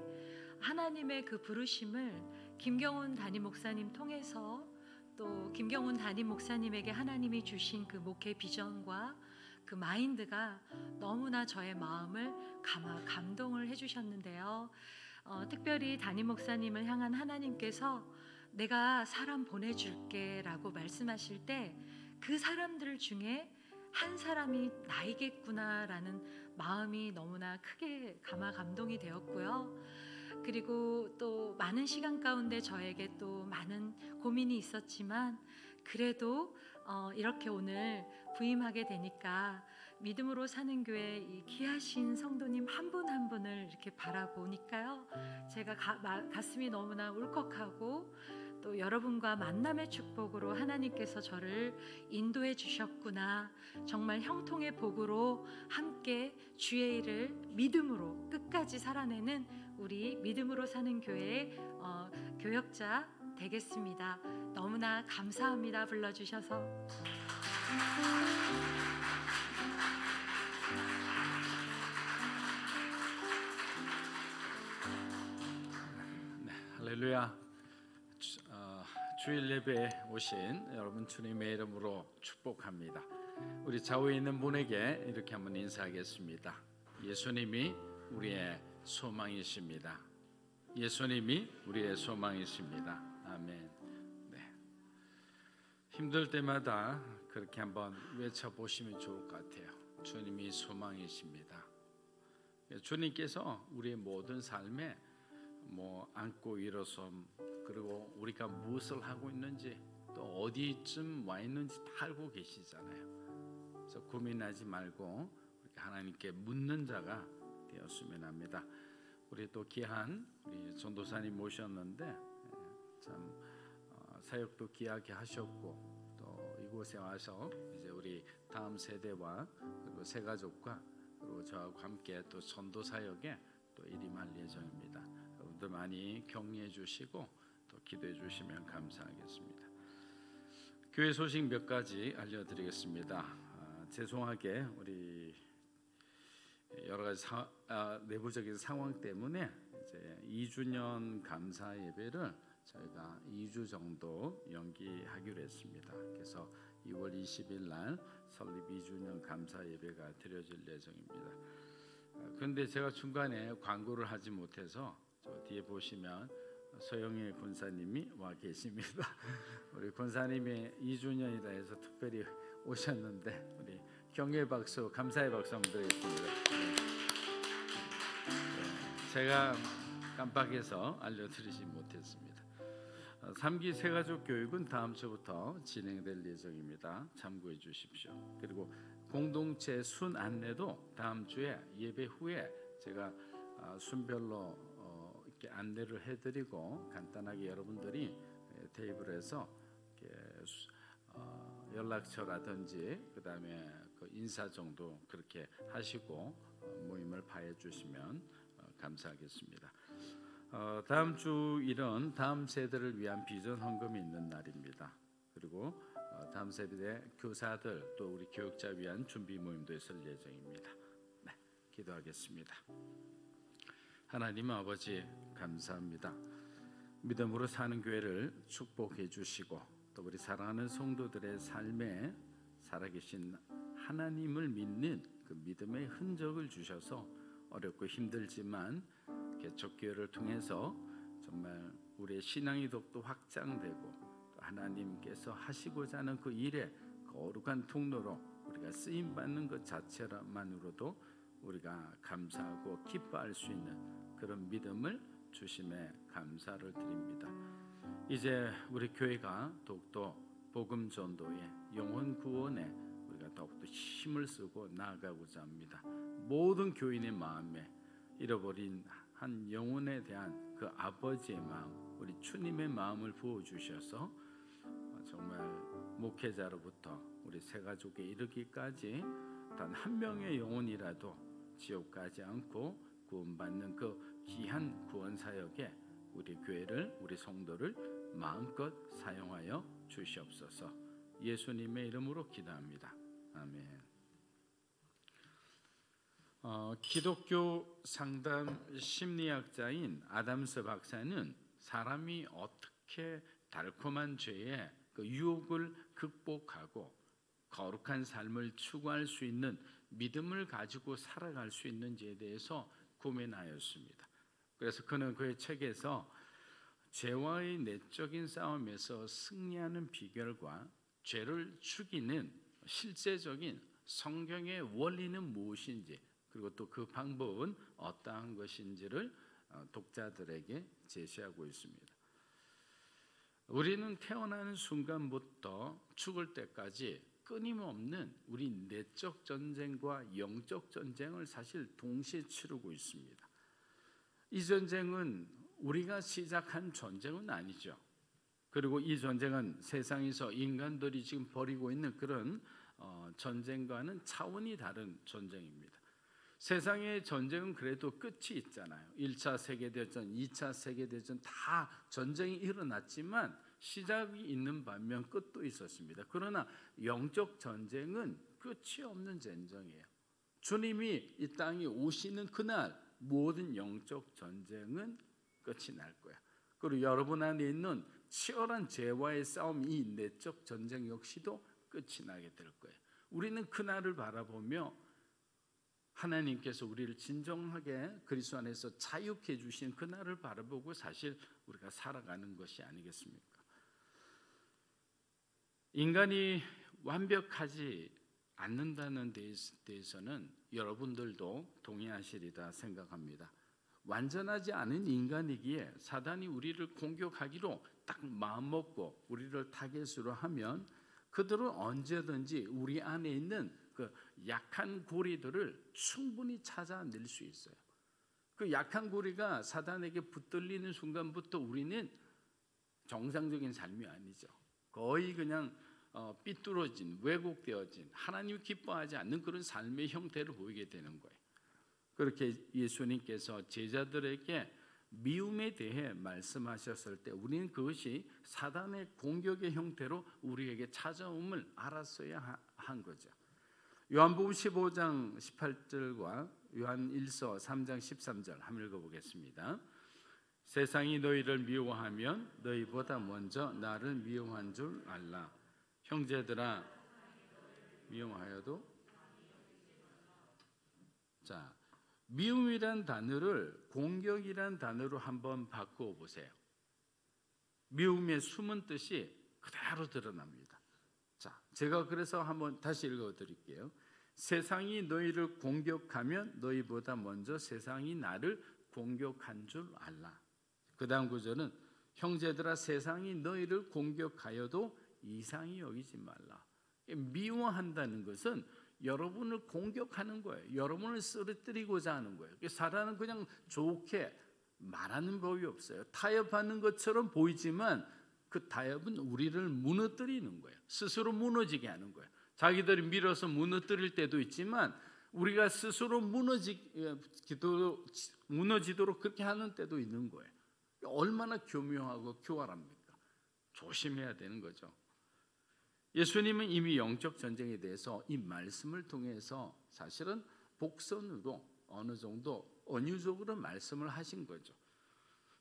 하나님의 그 부르심을 김경훈 담임 목사님 통해서 또 김경훈 담임 목사님에게 하나님이 주신 그 목회 비전과 그 마인드가 너무나 저의 마음을 감동을 해주셨는데요. 특별히 담임 목사님을 향한 하나님께서 내가 사람 보내줄게 라고 말씀하실 때 그 사람들 중에 한 사람이 나이겠구나 라는 마음이 너무나 크게 감동이 되었고요. 그리고 또 많은 시간 가운데 저에게 또 많은 고민이 있었지만 그래도 이렇게 오늘 부임하게 되니까 믿음으로 사는 교회 이 귀하신 성도님 한 분 한 분을 이렇게 바라보니까요, 제가 가슴이 너무나 울컥하고 또 여러분과 만남의 축복으로 하나님께서 저를 인도해 주셨구나. 정말 형통의 복으로 함께 주의 일을 믿음으로 끝까지 살아내는 우리 믿음으로 사는 교회의 교역자 되겠습니다. 너무나 감사합니다. 불러주셔서. 할렐루야. 주일 예배에 오신 여러분 주님의 이름으로 축복합니다. 우리 좌우에 있는 분에게 이렇게 한번 인사하겠습니다. 예수님이 우리의 소망이십니다. 예수님이 우리의 소망이십니다. 아멘. 네. 힘들 때마다 그렇게 한번 외쳐보시면 좋을 것 같아요. 주님이 소망이십니다. 주님께서 우리의 모든 삶에 안고 일어섬, 그리고 우리가 무엇을 하고 있는지 또 어디쯤 와 있는지 다 알고 계시잖아요. 그래서 고민하지 말고 하나님께 묻는 자가 되었으면 합니다. 우리 또 귀한 우리 전도사님 모셨는데 참 사역도 귀하게 하셨고 또 이곳에 와서 이제 우리 다음 세대와 그리고 새 가족과 그리고 저하고 함께 또 전도 사역에 또 일임할 예정입니다. 여러분들 많이 격려해 주시고 또 기도해 주시면 감사하겠습니다. 교회 소식 몇 가지 알려드리겠습니다. 죄송하게 우리 여러 가지 내부적인 상황 때문에 이제 2주년 감사 예배를 저희가 2주 정도 연기하기로 했습니다. 그래서 2월 20일 날 설립 2주년 감사 예배가 드려질 예정입니다. 그런데 제가 중간에 광고를 하지 못해서 저 뒤에 보시면 소영희 권사님이 와 계십니다. 우리 권사님이 2주년이다 해서 특별히 오셨는데 우리 격려의 박수, 감사의 박수 한번 드리겠습니다. 제가 깜빡해서 알려드리지 못했습니다. 3기 새가족 교육은 다음 주부터 진행될 예정입니다. 참고해 주십시오. 그리고 공동체 순 안내도 다음 주에 예배 후에 제가 순별로 이렇게 안내를 해드리고 간단하게 여러분들이 테이블에서 연락처라든지 그 다음에 그 인사 정도 그렇게 하시고 모임을 봐해 주시면 감사하겠습니다. 다음 주 일은 다음 세대를 위한 비전 헌금이 있는 날입니다. 그리고 다음 세대 교사들 또 우리 교육자 위한 준비 모임도 있을 예정입니다. 네, 기도하겠습니다. 하나님 아버지 감사합니다. 믿음으로 사는 교회를 축복해 주시고 또 우리 사랑하는 성도들의 삶에 살아계신 하나님을 믿는 그 믿음의 흔적을 주셔서 어렵고 힘들지만 개척교회를 통해서 정말 우리의 신앙의 덕도 확장되고 또 하나님께서 하시고자 하는 그 일에 거룩한 통로로 우리가 쓰임받는 것 자체만으로도 우리가 감사하고 기뻐할 수 있는 그런 믿음을 주심에 감사를 드립니다. 이제 우리 교회가 더욱더 복음 전도에 영혼 구원에 우리가 더욱더 힘을 쓰고 나아가고자 합니다. 모든 교인의 마음에 잃어버린 한 영혼에 대한 그 아버지의 마음, 우리 주님의 마음을 부어주셔서 정말 목회자로부터 우리 새 가족에 이르기까지 단 한 명의 영혼이라도 지옥 가지 않고 구원받는 그 귀한 구원 사역에 우리 교회를, 우리 성도를 마음껏 사용하여 주시옵소서. 예수님의 이름으로 기도합니다. 아멘. 기독교 상담 심리학자인 아담스 박사는 사람이 어떻게 달콤한 죄의 그 유혹을 극복하고 거룩한 삶을 추구할 수 있는 믿음을 가지고 살아갈 수 있는지에 대해서 고민하였습니다. 그래서 그는 그의 책에서 죄와의 내적인 싸움에서 승리하는 비결과 죄를 죽이는 실제적인 성경의 원리는 무엇인지 그리고 또 그 방법은 어떠한 것인지를 독자들에게 제시하고 있습니다. 우리는 태어나는 순간부터 죽을 때까지 끊임없는 우리 내적 전쟁과 영적 전쟁을 사실 동시에 치르고 있습니다. 이 전쟁은 우리가 시작한 전쟁은 아니죠. 그리고 이 전쟁은 세상에서 인간들이 지금 벌이고 있는 그런 전쟁과는 차원이 다른 전쟁입니다. 세상의 전쟁은 그래도 끝이 있잖아요. 1차 세계대전, 2차 세계대전 다 전쟁이 일어났지만 시작이 있는 반면 끝도 있었습니다. 그러나 영적 전쟁은 끝이 없는 전쟁이에요. 주님이 이 땅에 오시는 그날 모든 영적 전쟁은 끝이 날 거야. 그리고 여러분 안에 있는 치열한 죄와의 싸움, 이 내적 전쟁 역시도 끝이 나게 될 거예요. 우리는 그날을 바라보며 하나님께서 우리를 진정하게 그리스도 안에서 자유케 해주신 그날을 바라보고 사실 우리가 살아가는 것이 아니겠습니까? 인간이 완벽하지 않는다는 데 대해서는 여러분들도 동의하시리라 생각합니다. 완전하지 않은 인간이기에 사단이 우리를 공격하기로 딱 마음먹고 우리를 타겟으로 하면 그들은 언제든지 우리 안에 있는 그 약한 고리들을 충분히 찾아낼 수 있어요. 그 약한 고리가 사단에게 붙들리는 순간부터 우리는 정상적인 삶이 아니죠. 거의 그냥 삐뚤어진, 왜곡되어진, 하나님 기뻐하지 않는 그런 삶의 형태를 보이게 되는 거예요. 그렇게 예수님께서 제자들에게 미움에 대해 말씀하셨을 때 우리는 그것이 사단의 공격의 형태로 우리에게 찾아옴을 알았어야 한 거죠. 요한복음 15장 18절과 요한 1서 3장 13절 한번 읽어보겠습니다. 세상이 너희를 미워하면 너희보다 먼저 나를 미워한 줄 알라. 형제들아 미워하여도 자 미움이란 단어를 공격이란 단어로 한번 바꾸어 보세요. 미움의 숨은 뜻이 그대로 드러납니다. 자, 제가 그래서 한번 다시 읽어 드릴게요. 세상이 너희를 공격하면 너희보다 먼저 세상이 나를 공격한 줄 알라. 그 다음 구절은 형제들아 세상이 너희를 공격하여도 이상히 여기지 말라. 미워한다는 것은 여러분을 공격하는 거예요. 여러분을 쓰러뜨리고자 하는 거예요. 사단은 그냥 좋게 말하는 법이 없어요. 타협하는 것처럼 보이지만 그 타협은 우리를 무너뜨리는 거예요. 스스로 무너지게 하는 거예요. 자기들이 밀어서 무너뜨릴 때도 있지만 우리가 스스로 무너지도록 그렇게 하는 때도 있는 거예요. 얼마나 교묘하고 교활합니까? 조심해야 되는 거죠. 예수님은 이미 영적 전쟁에 대해서 이 말씀을 통해서 사실은 복선으로 어느 정도 은유적으로 말씀을 하신 거죠.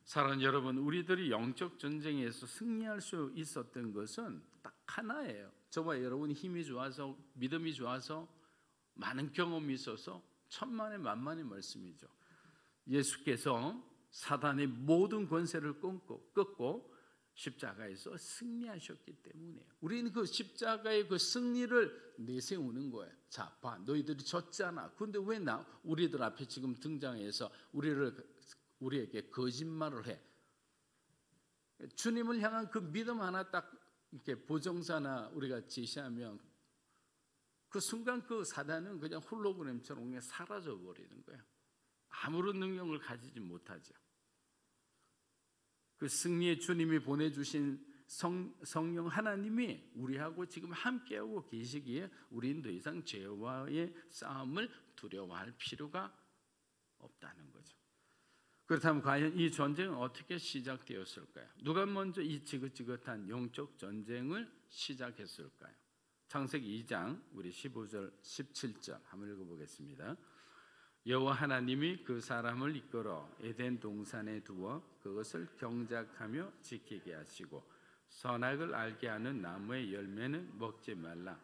사랑하는 여러분, 우리들이 영적 전쟁에서 승리할 수 있었던 것은 딱 하나예요. 저와 여러분이 힘이 좋아서 믿음이 좋아서 많은 경험이 있어서 천만의 만만의 말씀이죠. 예수께서 사단의 모든 권세를 끊고 십자가에서 승리하셨기 때문에 우리는 그 십자가의 그 승리를 내세우는 거예요. 자, 봐, 너희들이 졌잖아. 근데 왜 우리들 앞에 지금 등장해서 우리에게 거짓말을 해? 주님을 향한 그 믿음 하나 딱 이렇게 보정사나 우리가 제시하면 그 순간 그 사단은 그냥 홀로그램처럼 그냥 사라져 버리는 거예요. 아무런 능력을 가지지 못하죠. 그 승리의 주님이 보내주신 성령 하나님이 우리하고 지금 함께하고 계시기에 우리는 더 이상 죄와의 싸움을 두려워할 필요가 없다는 거죠. 그렇다면 과연 이 전쟁은 어떻게 시작되었을까요? 누가 먼저 이 지긋지긋한 영적 전쟁을 시작했을까요? 창세기 2장 우리 15절 17절 한번 읽어보겠습니다. 여호와 하나님이 그 사람을 이끌어 에덴 동산에 두어 그것을 경작하며 지키게 하시고 선악을 알게 하는 나무의 열매는 먹지 말라.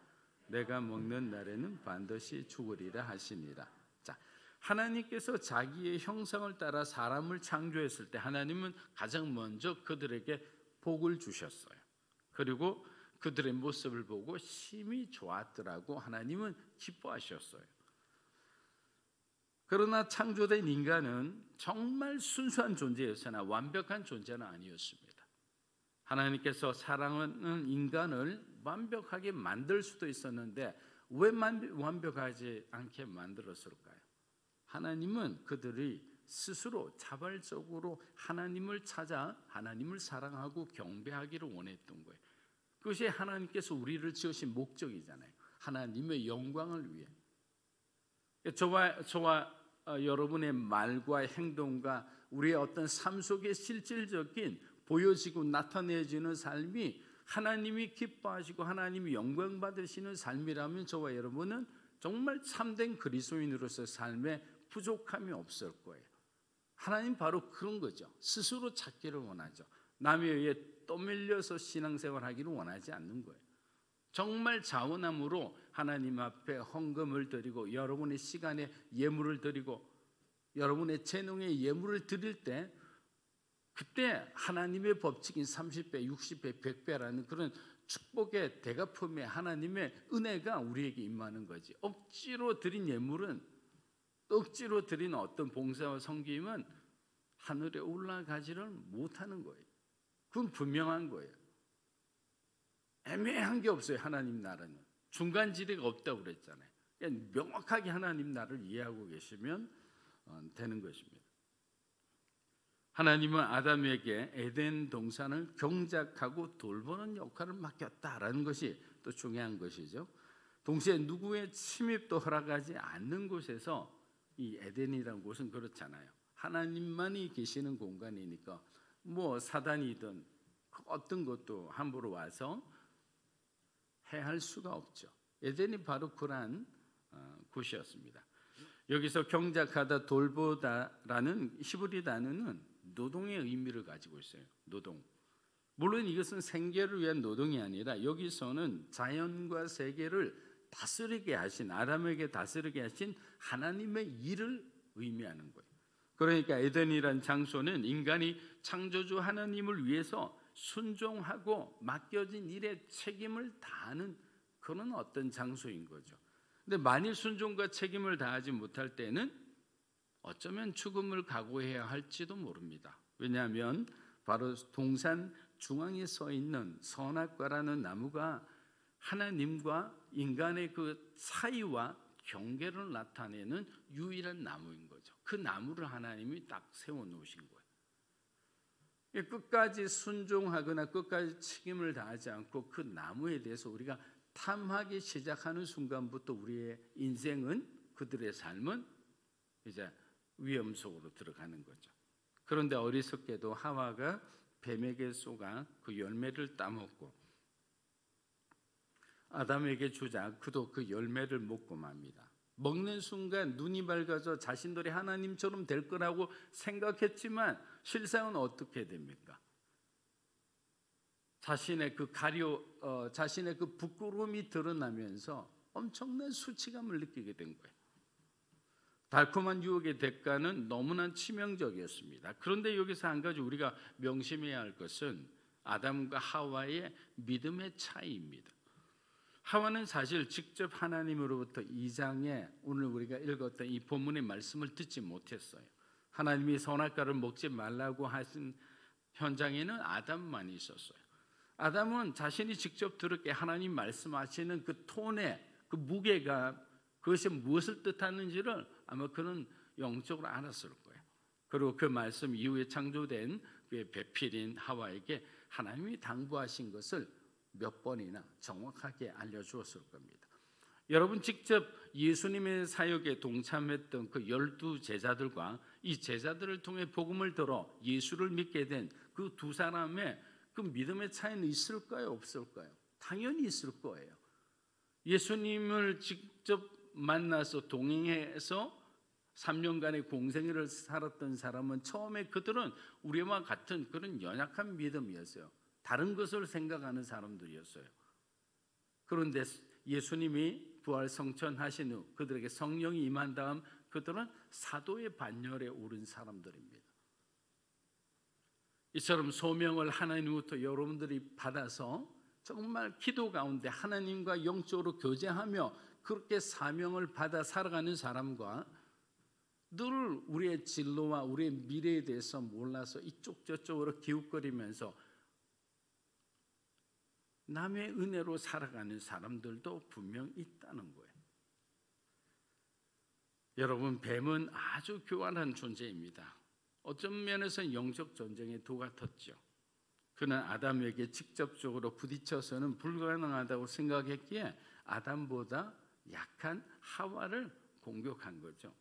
내가 먹는 날에는 반드시 죽으리라 하시니라. 자, 하나님께서 자기의 형상을 따라 사람을 창조했을 때 하나님은 가장 먼저 그들에게 복을 주셨어요. 그리고 그들의 모습을 보고 심히 좋았더라고 하나님은 기뻐하셨어요. 그러나 창조된 인간은 정말 순수한 존재였으나 완벽한 존재는 아니었습니다. 하나님께서 사랑하는 인간을 완벽하게 만들 수도 있었는데 왜 완벽하지 않게 만들었을까요? 하나님은 그들이 스스로 자발적으로 하나님을 찾아 하나님을 사랑하고 경배하기를 원했던 거예요. 그것이 하나님께서 우리를 지으신 목적이잖아요. 하나님의 영광을 위해. 저와 여러분의 말과 행동과 우리의 어떤 삶 속에 실질적인 보여지고 나타내지는 삶이 하나님이 기뻐하시고 하나님이 영광 받으시는 삶이라면 저와 여러분은 정말 참된 그리스도인으로서 삶에 부족함이 없을 거예요. 하나님 바로 그런 거죠. 스스로 찾기를 원하죠. 남에 의해 떠밀려서 신앙생활하기를 원하지 않는 거예요. 정말 자원함으로 하나님 앞에 헌금을 드리고 여러분의 시간에 예물을 드리고 여러분의 재능에 예물을 드릴 때 그때 하나님의 법칙인 30배, 60배, 100배라는 그런 축복의 대가품의 하나님의 은혜가 우리에게 임하는 거지. 억지로 드린 예물은, 억지로 드린 어떤 봉사와 섬김은 하늘에 올라가지를 못하는 거예요. 그건 분명한 거예요. 애매한 게 없어요. 하나님 나라는 중간지대가 없다고 그랬잖아요. 그러니까 명확하게 하나님 나라를 이해하고 계시면 되는 것입니다. 하나님은 아담에게 에덴 동산을 경작하고 돌보는 역할을 맡겼다라는 것이 또 중요한 것이죠. 동시에 누구의 침입도 허락하지 않는 곳에서, 이 에덴이라는 곳은 그렇잖아요. 하나님만이 계시는 공간이니까 뭐 사단이든 어떤 것도 함부로 와서 해할 수가 없죠. 에덴이 바로 그러한 곳이었습니다. 여기서 경작하다, 돌보다라는 히브리 단어는 노동의 의미를 가지고 있어요. 노동. 물론 이것은 생계를 위한 노동이 아니라 여기서는 자연과 세계를 다스리게 하신, 아담에게 다스리게 하신 하나님의 일을 의미하는 거예요. 그러니까 에덴이란 장소는 인간이 창조주 하나님을 위해서 순종하고 맡겨진 일에 책임을 다하는 그런 어떤 장소인 거죠. 근데 만일 순종과 책임을 다하지 못할 때는 어쩌면 죽음을 각오해야 할지도 모릅니다. 왜냐하면 바로 동산 중앙에 서 있는 선악과라는 나무가 하나님과 인간의 그 사이와 경계를 나타내는 유일한 나무인 거죠. 그 나무를 하나님이 딱 세워놓으신 거예요. 끝까지 순종하거나 끝까지 책임을 다하지 않고 그 나무에 대해서 우리가 탐하기 시작하는 순간부터 우리의 인생은, 그들의 삶은 이제 위험 속으로 들어가는 거죠. 그런데 어리석게도 하와가 뱀에게 쏘가 그 열매를 따먹고 아담에게 주자 그도 그 열매를 먹고 맙니다. 먹는 순간 눈이 밝아져 자신들이 하나님처럼 될 거라고 생각했지만 실상은 어떻게 됩니까? 자신의 그 부끄러움이 드러나면서 엄청난 수치감을 느끼게 된 거예요. 달콤한 유혹의 대가는 너무나 치명적이었습니다. 그런데 여기서 한 가지 우리가 명심해야 할 것은 아담과 하와의 믿음의 차이입니다. 하와는 사실 직접 하나님으로부터 2장에 오늘 우리가 읽었던 이 본문의 말씀을 듣지 못했어요. 하나님이 선악과를 먹지 말라고 하신 현장에는 아담만 있었어요. 아담은 자신이 직접 들었기에 하나님 말씀하시는 그 톤의 그 무게가 그것이 무엇을 뜻하는지를 아마 그는 영적으로 알았을 거예요. 그리고 그 말씀 이후에 창조된 그의 배필인 하와에게 하나님이 당부하신 것을 몇 번이나 정확하게 알려주었을 겁니다. 여러분 직접 예수님의 사역에 동참했던 그 12 제자들과 이 제자들을 통해 복음을 들어 예수를 믿게 된 그 두 사람의 그 믿음의 차이는 있을까요? 없을까요? 당연히 있을 거예요. 예수님을 직접 만나서 동행해서 3년간의 공생애를 살았던 사람은 처음에 그들은 우리와 같은 그런 연약한 믿음이었어요. 다른 것을 생각하는 사람들이었어요. 그런데 예수님이 부활 성천하신 후 그들에게 성령이 임한 다음 그들은 사도의 반열에 오른 사람들입니다. 이처럼 소명을 하나님부터 여러분들이 받아서 정말 기도 가운데 하나님과 영적으로 교제하며 그렇게 사명을 받아 살아가는 사람과 늘 우리의 진로와 우리의 미래에 대해서 몰라서 이쪽 저쪽으로 기웃거리면서 남의 은혜로 살아가는 사람들도 분명 있다는 거예요. 여러분, 뱀은 아주 교활한 존재입니다. 어떤 면에서는 영적 전쟁의 도 같았죠. 그는 아담에게 직접적으로 부딪혀서는 불가능하다고 생각했기에 아담보다 약한 하와를 공격한 거죠.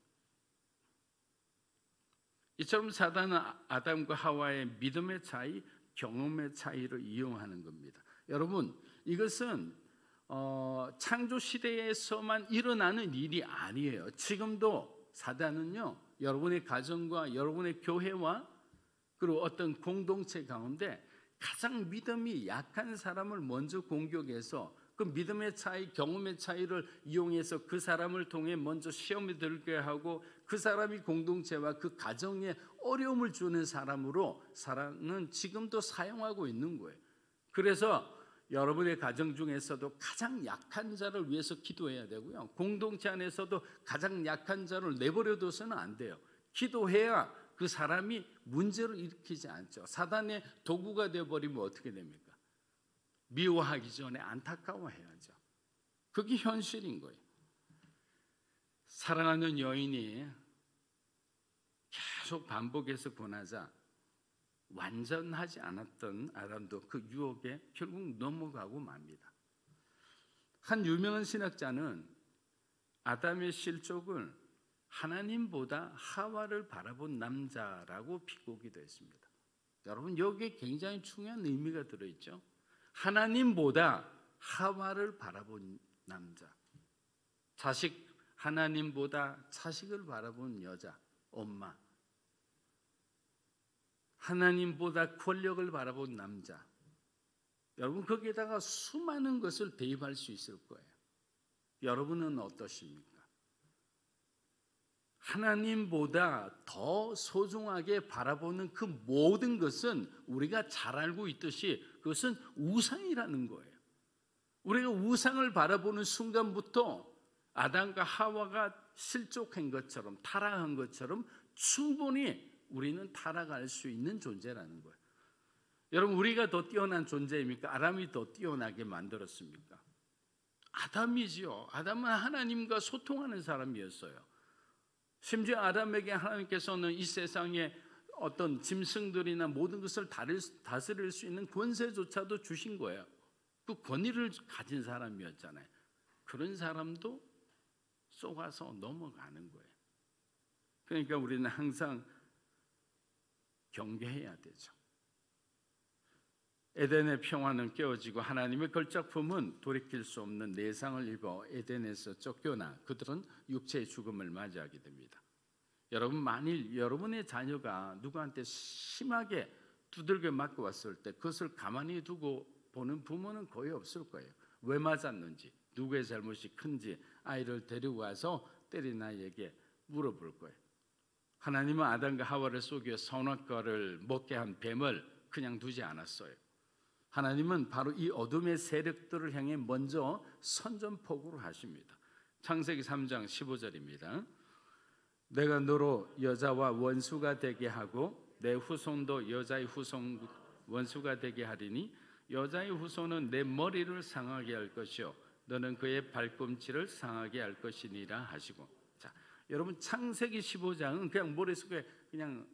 이처럼 사단은 아담과 하와의 믿음의 차이, 경험의 차이를 이용하는 겁니다. 여러분, 이것은 창조 시대에서만 일어나는 일이 아니에요. 지금도 사단은요 여러분의 가정과 여러분의 교회와 그리고 어떤 공동체 가운데 가장 믿음이 약한 사람을 먼저 공격해서 그 믿음의 차이, 경험의 차이를 이용해서 그 사람을 통해 먼저 시험에 들게 하고 그 사람이 공동체와 그 가정에 어려움을 주는 사람으로 사람은 지금도 사용하고 있는 거예요. 그래서 여러분의 가정 중에서도 가장 약한 자를 위해서 기도해야 되고요. 공동체 안에서도 가장 약한 자를 내버려둬서는 안 돼요. 기도해야 그 사람이 문제를 일으키지 않죠. 사단의 도구가 되어버리면 어떻게 됩니까? 미워하기 전에 안타까워해야죠. 그게 현실인 거예요. 사랑하는 여인이 계속 반복해서 권하자 완전하지 않았던 아담도 그 유혹에 결국 넘어가고 맙니다. 한 유명한 신학자는 아담의 실족을 하나님보다 하와를 바라본 남자라고 비꼬기도 했습니다. 여러분, 여기에 굉장히 중요한 의미가 들어있죠. 하나님보다 하와를 바라본 남자, 자식, 하나님보다 자식을 바라본 여자, 엄마, 하나님보다 권력을 바라본 남자. 여러분, 거기에다가 수많은 것을 대입할 수 있을 거예요. 여러분은 어떠십니까? 하나님보다 더 소중하게 바라보는 그 모든 것은 우리가 잘 알고 있듯이 그것은 우상이라는 거예요. 우리가 우상을 바라보는 순간부터 아담과 하와가 실족한 것처럼, 타락한 것처럼 충분히 우리는 타락할 수 있는 존재라는 거예요. 여러분, 우리가 더 뛰어난 존재입니까? 아담이 더 뛰어나게 만들었습니까? 아담이지요. 아담은 하나님과 소통하는 사람이었어요. 심지어 아담에게 하나님께서는 이 세상에 어떤 짐승들이나 모든 것을 다스릴 수 있는 권세조차도 주신 거예요. 그 권위를 가진 사람이었잖아요. 그런 사람도 속아서 넘어가는 거예요. 그러니까 우리는 항상 경계해야 되죠. 에덴의 평화는 깨어지고 하나님의 걸작품은 돌이킬 수 없는 내상을 입어 에덴에서 쫓겨나 그들은 육체의 죽음을 맞이하게 됩니다. 여러분, 만일 여러분의 자녀가 누구한테 심하게 두들겨 맞고 왔을 때 그것을 가만히 두고 보는 부모는 거의 없을 거예요. 왜 맞았는지, 누구의 잘못이 큰지 아이를 데리고 와서 때린 아이에게 물어볼 거예요. 하나님은 아담과 하와를 속여 선악과를 먹게 한 뱀을 그냥 두지 않았어요. 하나님은 바로 이 어둠의 세력들을 향해 먼저 선전포고를 하십니다. 창세기 3장 15절입니다. 내가 너로 여자와 원수가 되게 하고 내 후손도 여자의 후손 원수가 되게 하리니 여자의 후손은 내 머리를 상하게 할 것이요 너는 그의 발꿈치를 상하게 할 것이니라 하시고. 자, 여러분, 창세기 15장은 그냥 머릿속에 그냥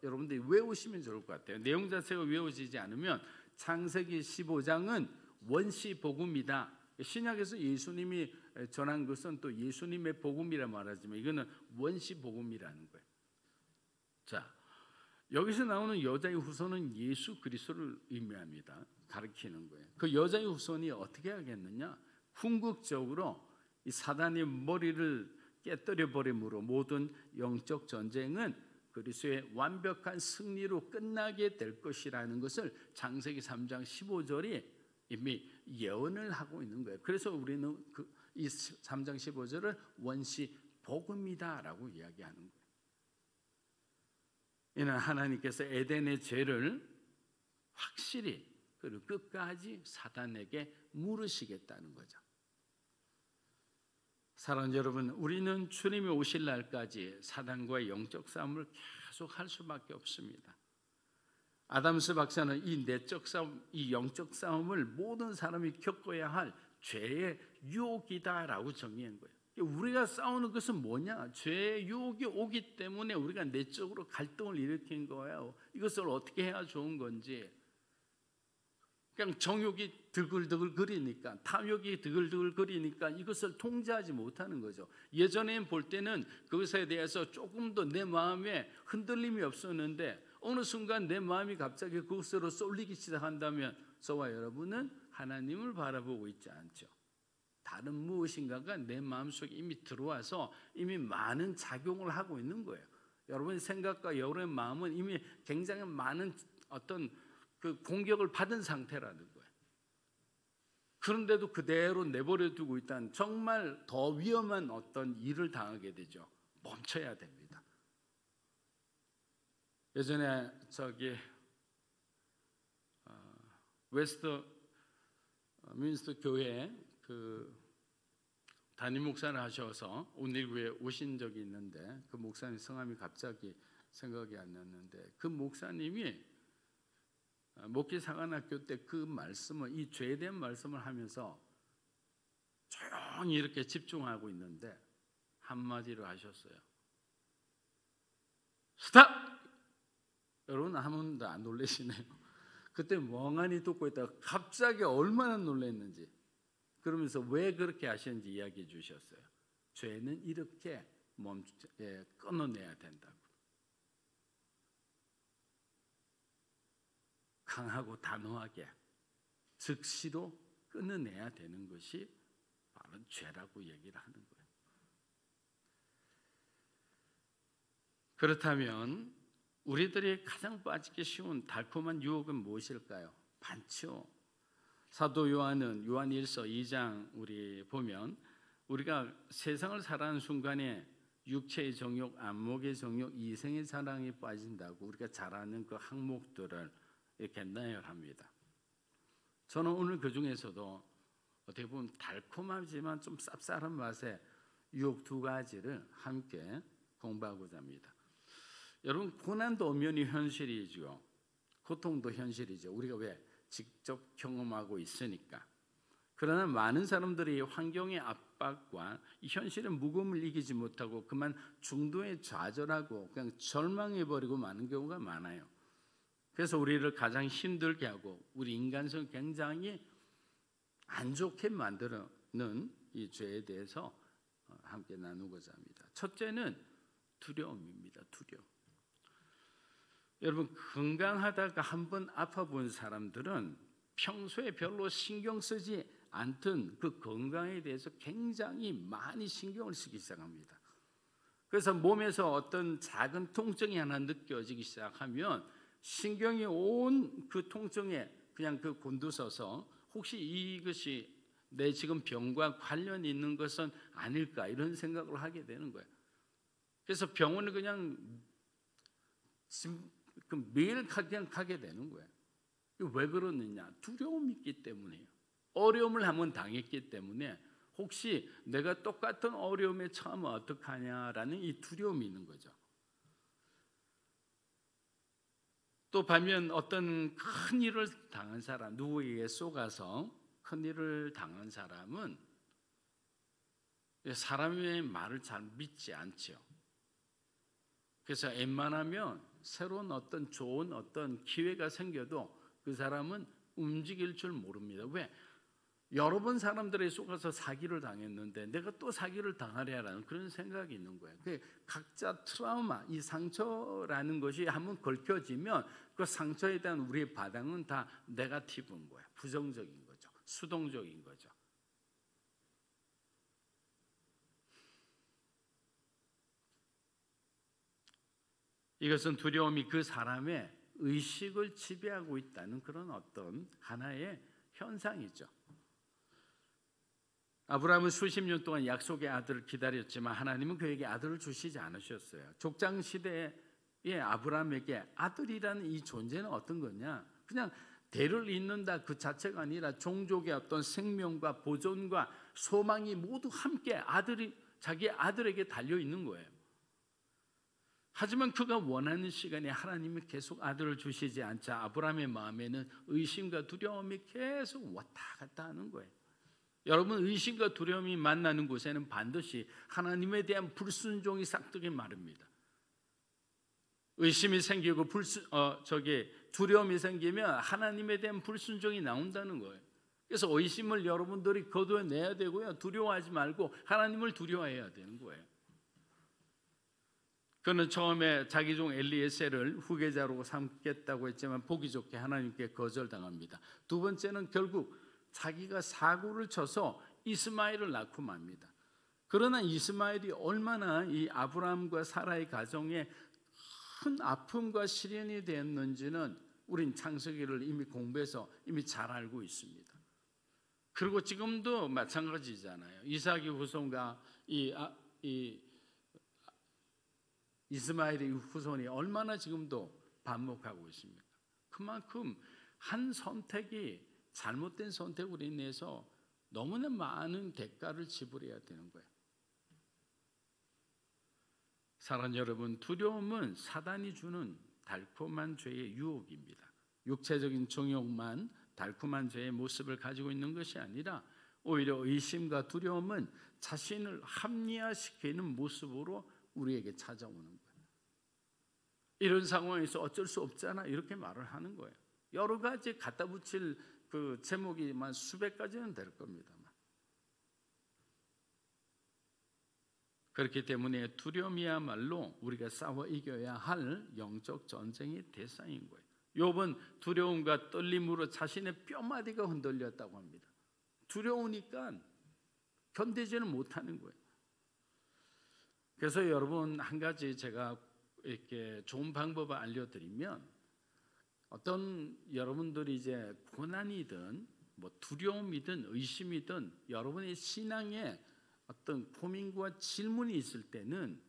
여러분들이 외우시면 좋을 것 같아요. 내용 자체가 외워지지 않으면 창세기 15장은 원시 복음이다. 신약에서 예수님이 전한 것은 또 예수님의 복음이라 말하지만 이거는 원시 복음이라는 거예요. 자, 여기서 나오는 여자의 후손은 예수 그리스도를 의미합니다. 가리키는 거예요. 그 여자의 후손이 어떻게 하겠느냐? 궁극적으로 이 사단의 머리를 깨뜨려 버림으로 모든 영적 전쟁은 그리스도의 완벽한 승리로 끝나게 될 것이라는 것을 창세기 3장 15절이 이미 예언을 하고 있는 거예요. 그래서 우리는 이 3장 15절을 원시 복음이다라고 이야기하는 거예요. 이는 하나님께서 에덴의 죄를 확실히 그리고 끝까지 사단에게 물으시겠다는 거죠. 사랑하는 여러분, 우리는 주님이 오실 날까지 사단과의 영적 싸움을 계속 할 수밖에 없습니다. 아담스 박사는 이 내적 싸움, 이 영적 싸움을 모든 사람이 겪어야 할 죄의 유혹이다라고 정의한 거예요. 우리가 싸우는 것은 뭐냐? 죄의 유혹이 오기 때문에 우리가 내적으로 갈등을 일으킨 거예요. 이것을 어떻게 해야 좋은 건지. 그냥 정욕이 드글드글 거리니까, 탐욕이 드글드글 거리니까 이것을 통제하지 못하는 거죠. 예전에 볼 때는 그것에 대해서 조금 더 내 마음에 흔들림이 없었는데 어느 순간 내 마음이 갑자기 그것으로 쏠리기 시작한다면 저와 여러분은 하나님을 바라보고 있지 않죠. 다른 무엇인가가 내 마음속에 이미 들어와서 이미 많은 작용을 하고 있는 거예요. 여러분의 생각과 여러분의 마음은 이미 굉장히 많은 어떤 그 공격을 받은 상태라는 거예요. 그런데도 그대로 내버려 두고 있다는 정말 더 위험한 어떤 일을 당하게 되죠. 멈춰야 됩니다. 예전에 웨스트민스터 교회에 그 담임 목사를 하셔서 온일교회에 오신 적이 있는데 그 목사님 성함이 갑자기 생각이 안 났는데 그 목사님이 목기사관학교 때 그 말씀을 이 죄에 대한 말씀을 하면서 조용히 이렇게 집중하고 있는데 한마디로 하셨어요. 스탑! 여러분 한 번도 안 놀라시네요. 그때 멍하니 듣고 있다가 갑자기 얼마나 놀랐는지 그러면서 왜 그렇게 하셨는지 이야기해 주셨어요. 죄는 이렇게 끊어내야 된다고. 강하고 단호하게 즉시로 끊어내야 되는 것이 바로 죄라고 얘기를 하는 거예요. 그렇다면 우리들이 가장 빠지기 쉬운 달콤한 유혹은 무엇일까요? 많죠. 사도 요한은 요한일서 2장 우리 보면 우리가 세상을 살아가는 순간에 육체의 정욕, 안목의 정욕, 이생의 사랑에 빠진다고 우리가 잘 아는 그 항목들을 이렇게 나열합니다. 저는 오늘 그 중에서도 어떻게 보면 달콤하지만 좀 쌉쌀한 맛의 유혹 두 가지를 함께 공부하고자 합니다. 여러분 고난도 엄연히 현실이죠. 고통도 현실이죠. 우리가 왜 직접 경험하고 있으니까. 그러나 많은 사람들이 환경의 압박과 이 현실의 무거움을 이기지 못하고 그만 중도에 좌절하고 그냥 절망해버리고 마는 경우가 많아요. 그래서 우리를 가장 힘들게 하고 우리 인간성을 굉장히 안 좋게 만드는 이 죄에 대해서 함께 나누고자 합니다. 첫째는 두려움입니다. 두려움. 여러분 건강하다가 한번 아파 본 사람들은 평소에 별로 신경 쓰지 않던 그 건강에 대해서 굉장히 많이 신경을 쓰기 시작합니다. 그래서 몸에서 어떤 작은 통증이 하나 느껴지기 시작하면 신경이 온 그 통증에 그냥 그 곤두서서 혹시 이것이 내 지금 병과 관련이 있는 것은 아닐까 이런 생각을 하게 되는 거예요. 그래서 병원을 그냥 매일 그냥 가게 되는 거예요. 왜 그러느냐? 두려움이 있기 때문이에요. 어려움을 한번 당했기 때문에 혹시 내가 똑같은 어려움에 처하면 어떡하냐라는 이 두려움이 있는 거죠. 또 반면 어떤 큰 일을 당한 사람, 누구에게 쏘가서 큰 일을 당한 사람은 사람의 말을 잘 믿지 않죠. 그래서 웬만하면 새로운 어떤 좋은 어떤 기회가 생겨도 그 사람은 움직일 줄 모릅니다. 왜? 여러 번 사람들에 속아서 사기를 당했는데 내가 또 사기를 당하랴라는 그런 생각이 있는 거예요. 각자 트라우마, 이 상처라는 것이 한번 걸켜지면 그 상처에 대한 우리의 반응은 다 네거티브인 거예요. 부정적인 거죠. 수동적인 거죠. 이것은 두려움이 그 사람의 의식을 지배하고 있다는 그런 어떤 하나의 현상이죠. 아브라함은 수십 년 동안 약속의 아들을 기다렸지만 하나님은 그에게 아들을 주시지 않으셨어요. 족장 시대의 아브라함에게 아들이라는 이 존재는 어떤 거냐? 그냥 대를 잇는다 그 자체가 아니라 종족의 어떤 생명과 보존과 소망이 모두 함께 자기 아들에게 달려 있는 거예요. 하지만 그가 원하는 시간에 하나님이 계속 아들을 주시지 않자 아브라함의 마음에는 의심과 두려움이 계속 왔다 갔다 하는 거예요. 여러분 의심과 두려움이 만나는 곳에는 반드시 하나님에 대한 불순종이 싹트기 마련입니다. 의심이 생기고 두려움이 생기면 하나님에 대한 불순종이 나온다는 거예요. 그래서 의심을 여러분들이 거둬내야 되고요. 두려워하지 말고 하나님을 두려워해야 되는 거예요. 그는 처음에 자기 종 엘리에셀을 후계자로 삼겠다고 했지만 보기 좋게 하나님께 거절당합니다. 두 번째는 결국 자기가 사고를 쳐서 이스마엘을 낳고 맙니다. 그러나 이스마엘이 얼마나 이 아브라함과 사라의 가정에 큰 아픔과 시련이 되었는지는 우린 창세기를 이미 공부해서 이미 잘 알고 있습니다. 그리고 지금도 마찬가지잖아요. 이삭의 후손과 이스마엘의 후손이 얼마나 지금도 반복하고 있습니까? 그만큼 한 선택이 잘못된 선택으로 인해서 너무나 많은 대가를 지불해야 되는 거예요. 사랑하는 여러분, 두려움은 사단이 주는 달콤한 죄의 유혹입니다. 육체적인 정욕만 달콤한 죄의 모습을 가지고 있는 것이 아니라 오히려 의심과 두려움은 자신을 합리화시키는 모습으로 우리에게 찾아오는 거예요. 이런 상황에서 어쩔 수 없잖아 이렇게 말을 하는 거예요. 여러 가지 갖다 붙일 그 제목이만 수백 가지는 될 겁니다만, 그렇기 때문에 두려움이야말로 우리가 싸워 이겨야 할 영적 전쟁의 대상인 거예요. 욥은 두려움과 떨림으로 자신의 뼈마디가 흔들렸다고 합니다. 두려우니까 견디지는 못하는 거예요. 그래서 여러분, 한 가지 제가 이렇게 좋은 방법을 알려드리면, 어떤 여러분들이 이제 고난이든 뭐 두려움이든 의심이든 여러분의 신앙에 어떤 고민과 질문이 있을 때는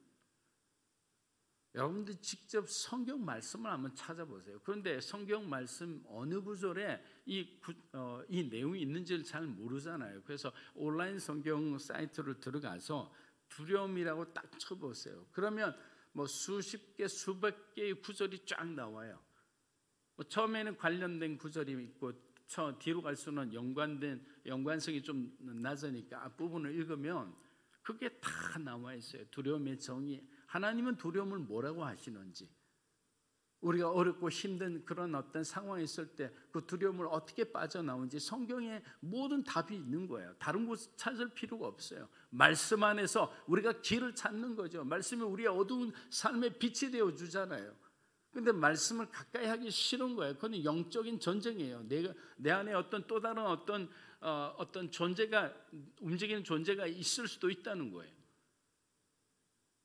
여러분들이 직접 성경 말씀을 한번 찾아보세요. 그런데 성경 말씀 어느 구절에 이 내용이 있는지를 잘 모르잖아요. 그래서 온라인 성경 사이트를 들어가서 두려움이라고 딱 쳐보세요. 그러면 뭐 수십 개, 수백 개의 구절이 쫙 나와요. 뭐 처음에는 관련된 구절이 있고 뒤로 갈수록 연관성이 좀 낮으니까 앞부분을 읽으면 그게 다 나와 있어요. 두려움의 정의, 하나님은 두려움을 뭐라고 하시는지, 우리가 어렵고 힘든 그런 어떤 상황에 있을 때 그 두려움을 어떻게 빠져나오는지 성경에 모든 답이 있는 거예요. 다른 곳 찾을 필요가 없어요. 말씀 안에서 우리가 길을 찾는 거죠. 말씀이 우리의 어두운 삶의 빛이 되어 주잖아요. 근데 말씀을 가까이 하기 싫은 거예요. 그건 영적인 전쟁이에요. 내 안에 어떤 또 다른 어떤 존재가, 움직이는 존재가 있을 수도 있다는 거예요.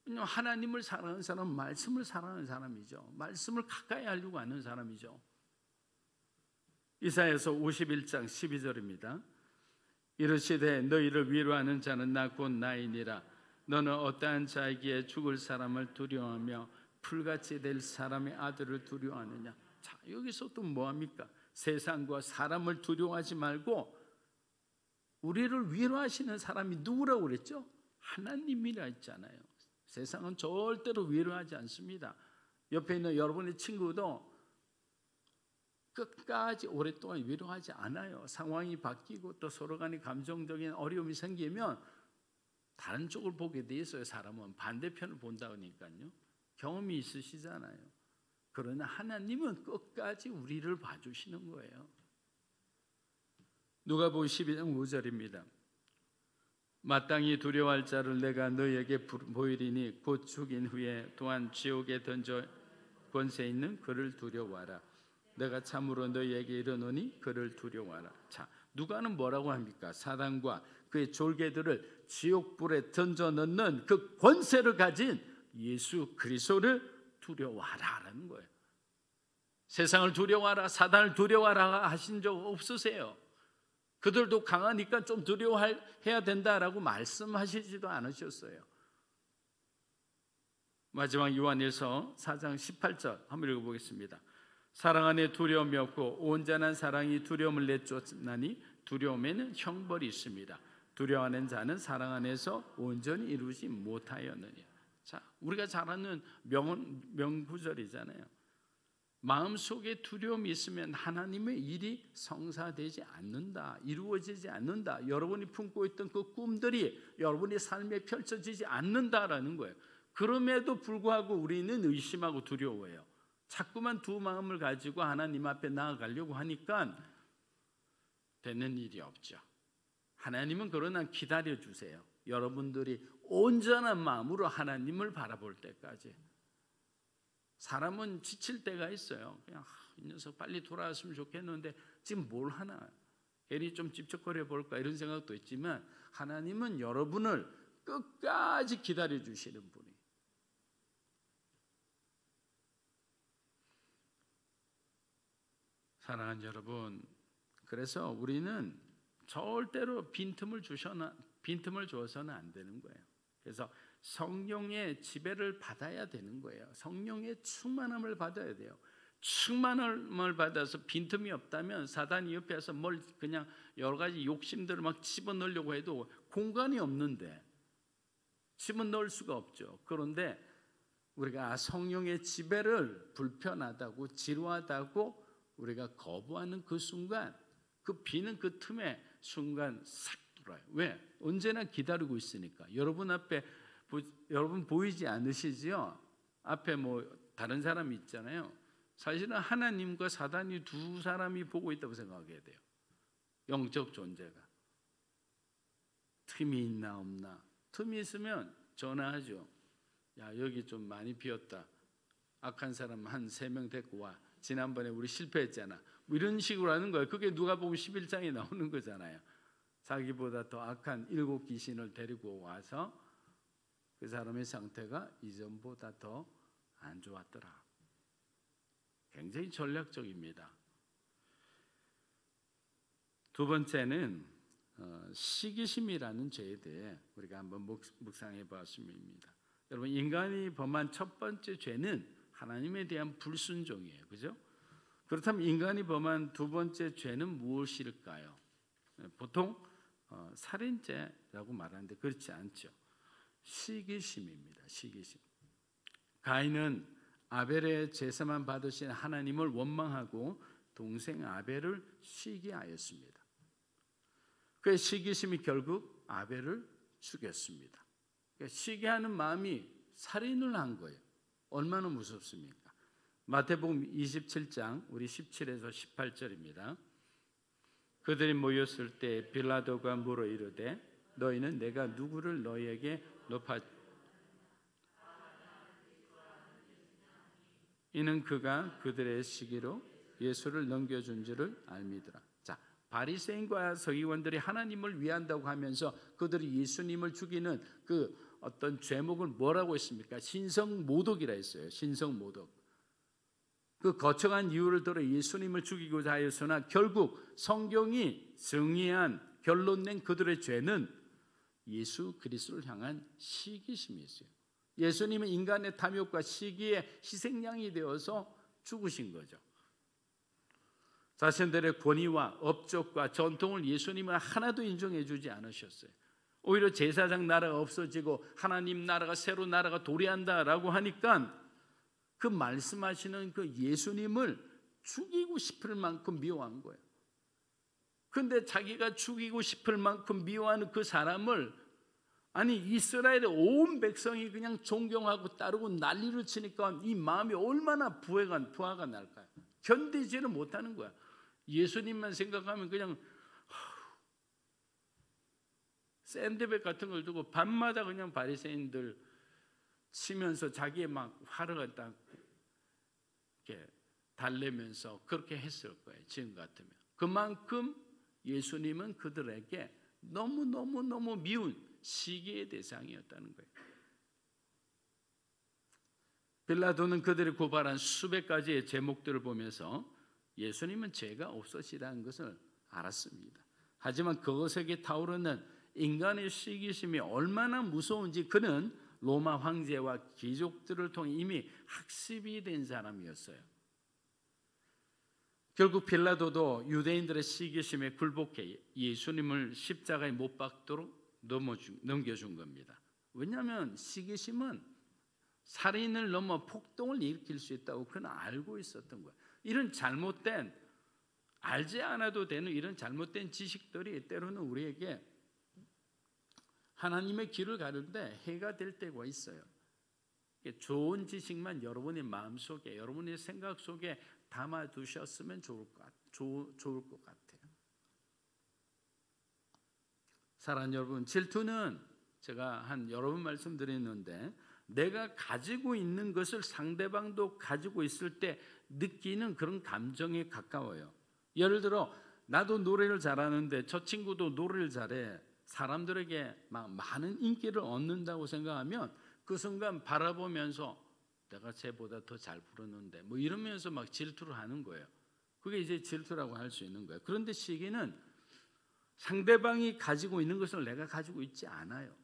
하나님을 사랑하는 사람은 말씀을 사랑하는 사람이죠. 말씀을 가까이 하려고 하는 사람이죠. 이사야서 51장 12절입니다. 이르시되 너희를 위로하는 자는 나 곧 나이니라. 너는 어떠한 자에게 죽을 사람을 두려워하며 풀같이 될 사람의 아들을 두려워하느냐. 자, 여기서 또 뭐합니까? 세상과 사람을 두려워하지 말고 우리를 위로하시는 사람이 누구라고 그랬죠? 하나님이라 했잖아요. 세상은 절대로 위로하지 않습니다. 옆에 있는 여러분의 친구도 끝까지 오랫동안 위로하지 않아요. 상황이 바뀌고 또 서로 간에 감정적인 어려움이 생기면 다른 쪽을 보게 돼 있어요. 사람은 반대편을 본다 그러니까요. 경험이 있으시잖아요. 그러나 하나님은 끝까지 우리를 봐주시는 거예요. 누가복음 12장 5절입니다. 마땅히 두려워할 자를 내가 너희에게 보이리니 곧 죽인 후에 또한 지옥에 던져 권세 있는 그를 두려워하라. 내가 참으로 너희에게 이르노니 그를 두려워하라. 자, 누가는 뭐라고 합니까? 사단과 그의 졸개들을 지옥불에 던져 넣는 그 권세를 가진 예수 그리스도를 두려워하라는 거예요. 세상을 두려워하라, 사단을 두려워하라 하신 적 없으세요. 그들도 강하니까 좀 두려워해야 된다라고 말씀하시지도 않으셨어요. 마지막 요한일서 4장 18절 한번 읽어보겠습니다. 사랑 안에 두려움이 없고 온전한 사랑이 두려움을 내쫓나니 두려움에는 형벌이 있습니다. 두려워하는 자는 사랑 안에서 온전히 이루지 못하였느니라. 자, 우리가 잘 아는 명구절이잖아요. 마음속에 두려움이 있으면 하나님의 일이 성사되지 않는다, 이루어지지 않는다. 여러분이 품고 있던 그 꿈들이 여러분의 삶에 펼쳐지지 않는다라는 거예요. 그럼에도 불구하고 우리는 의심하고 두려워해요. 자꾸만 두 마음을 가지고 하나님 앞에 나아가려고 하니까 되는 일이 없죠. 하나님은 그러나 기다려주세요. 여러분들이 온전한 마음으로 하나님을 바라볼 때까지. 사람은 지칠 때가 있어요. 그냥 이 녀석 빨리 돌아왔으면 좋겠는데 지금 뭘 하나, 괜히 좀 찝쩍거려 볼까 이런 생각도 있지만 하나님은 여러분을 끝까지 기다려 주시는 분이. 사랑하는 여러분, 그래서 우리는 절대로 빈틈을 줘서는 안 되는 거예요. 그래서 성령의 지배를 받아야 되는 거예요. 성령의 충만함을 받아야 돼요. 충만함을 받아서 빈틈이 없다면 사단이 옆에서 뭘 그냥 여러 가지 욕심들을 막 집어넣으려고 해도 공간이 없는데 집어넣을 수가 없죠. 그런데 우리가 성령의 지배를 불편하다고 지루하다고 우리가 거부하는 그 순간, 그 비는 그 틈에 순간 싹 돌아요. 왜? 언제나 기다리고 있으니까. 여러분 앞에 여러분 보이지 않으시지요? 앞에 뭐 다른 사람이 있잖아요. 사실은 하나님과 사단이 두 사람이 보고 있다고 생각해야 돼요. 영적 존재가. 틈이 있나 없나. 틈이 있으면 전화하죠. 야, 여기 좀 많이 비었다. 악한 사람 한 3명 데리고 와. 지난번에 우리 실패했잖아. 뭐 이런 식으로 하는 거예요. 그게 누가 보면 11장에 나오는 거잖아요. 자기보다 더 악한 7 귀신을 데리고 와서 그 사람의 상태가 이전보다 더 안 좋았더라. 굉장히 전략적입니다. 두 번째는 시기심이라는 죄에 대해 우리가 한번 묵상해 보았습니다. 여러분, 인간이 범한 첫 번째 죄는 하나님에 대한 불순종이에요. 그죠? 그렇다면 인간이 범한 두 번째 죄는 무엇일까요? 보통 살인죄라고 말하는데 그렇지 않죠. 시기심입니다. 시기심. 가인은 아벨의 제사만 받으신 하나님을 원망하고 동생 아벨을 시기하였습니다. 그 시기심이 결국 아벨을 죽였습니다. 그러니까 시기하는 마음이 살인을 한 거예요. 얼마나 무섭습니까? 마태복음 27장 우리 17에서 18절입니다. 그들이 모였을 때 빌라도가 물어 이르되 너희는 내가 누구를 너희에게 높아 이는 그가 그들의 시기로 예수를 넘겨준 줄을 알미더라. 자, 바리새인과 서기관들이 하나님을 위한다고 하면서 그들이 예수님을 죽이는 그 어떤 죄목을 뭐라고 했습니까? 신성모독이라 했어요. 신성모독. 그 거창한 이유를 들어 예수님을 죽이고자 하였으나 결국 성경이 정의한 결론 낸 그들의 죄는 예수 그리스도를 향한 시기심이었어요. 예수님은 인간의 탐욕과 시기의 희생양이 되어서 죽으신 거죠. 자신들의 권위와 업적과 전통을 예수님은 하나도 인정해 주지 않으셨어요. 오히려 제사장 나라가 없어지고 하나님 나라가 새로 나라가 도래한다라고 하니까 그 말씀하시는 그 예수님을 죽이고 싶을 만큼 미워한 거예요. 그런데 자기가 죽이고 싶을 만큼 미워하는 그 사람을 아니 이스라엘의 온 백성이 그냥 존경하고 따르고 난리를 치니까 이 마음이 얼마나 부하가 날까요? 견디지를 못하는 거야. 예수님만 생각하면 그냥 샌드백 같은 걸 두고 밤마다 그냥 바리새인들 치면서 자기의 막 화를 딱 이렇게 달래면서 그렇게 했을 거예요. 지금 같으면. 그만큼 예수님은 그들에게 너무 미운 시기의 대상이었다는 거예요. 빌라도는 그들이 고발한 수백 가지의 제목들을 보면서 예수님은 죄가 없으시다는 것을 알았습니다. 하지만 그것에게 타오르는 인간의 시기심이 얼마나 무서운지 그는 로마 황제와 귀족들을 통해 이미 학습이 된 사람이었어요. 결국 빌라도도 유대인들의 시기심에 굴복해 예수님을 십자가에 못 박도록 넘겨준 겁니다. 왜냐하면 시기심은 살인을 넘어 폭동을 일으킬 수 있다고 그는 알고 있었던 거예요. 이런 잘못된 알지 않아도 되는 이런 잘못된 지식들이 때로는 우리에게 하나님의 길을 가는데 해가 될 때가 있어요. 좋은 지식만 여러분의 마음속에 여러분의 생각 속에 담아두셨으면 좋을 것 같아요. 사랑하는 여러분, 질투는 제가 한 여러 번 말씀드렸는데 내가 가지고 있는 것을 상대방도 가지고 있을 때 느끼는 그런 감정에 가까워요. 예를 들어 나도 노래를 잘하는데 저 친구도 노래를 잘해. 사람들에게 막 많은 인기를 얻는다고 생각하면 그 순간 바라보면서 내가 쟤보다 더 잘 부르는데 뭐 이러면서 막 질투를 하는 거예요. 그게 이제 질투라고 할 수 있는 거예요. 그런데 시기는 상대방이 가지고 있는 것을 내가 가지고 있지 않아요.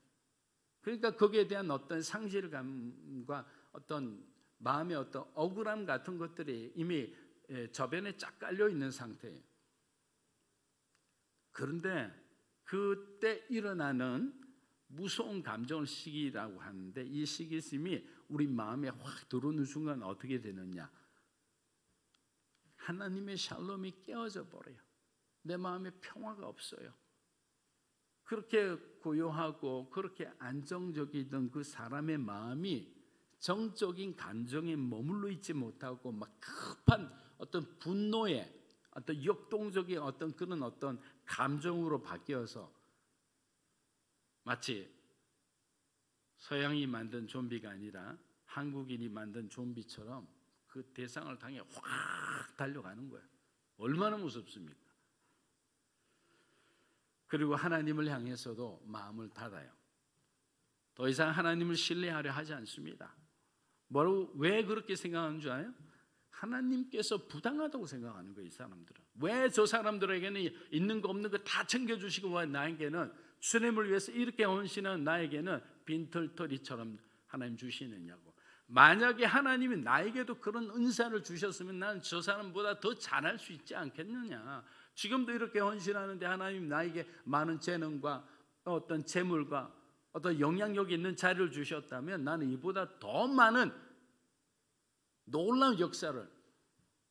그러니까 거기에 대한 어떤 상실감과 어떤 마음의 어떤 억울함 같은 것들이 이미 저변에 쫙 깔려 있는 상태예요. 그런데 그때 일어나는 무서운 감정을 시기라고 하는데, 이 시기심이 우리 마음에 확 들어오는 순간 어떻게 되느냐, 하나님의 샬롬이 깨어져 버려요. 내 마음에 평화가 없어요. 그렇게 고요하고 그렇게 안정적이던 그 사람의 마음이 정적인 감정에 머물러 있지 못하고 막 급한 어떤 분노에 어떤 역동적인 어떤 그런 어떤 감정으로 바뀌어서 마치 서양이 만든 좀비가 아니라 한국인이 만든 좀비처럼 그 대상을 향해 확 달려가는 거예요. 얼마나 무섭습니까? 그리고 하나님을 향해서도 마음을 닫아요. 더 이상 하나님을 신뢰하려 하지 않습니다. 왜 그렇게 생각하는 줄 알아요? 하나님께서 부당하다고 생각하는 거예요. 이 사람들은. 왜 저 사람들에게는 있는 거 없는 거 다 챙겨주시고 왜 나에게는, 주님을 위해서 이렇게 헌신한 나에게는 빈털터리처럼 하나님 주시느냐고. 만약에 하나님이 나에게도 그런 은사를 주셨으면 난 저 사람보다 더 잘할 수 있지 않겠느냐. 지금도 이렇게 헌신하는데 하나님 나에게 많은 재능과 어떤 재물과 어떤 영향력 있는 자리를 주셨다면 나는 이보다 더 많은 놀라운 역사를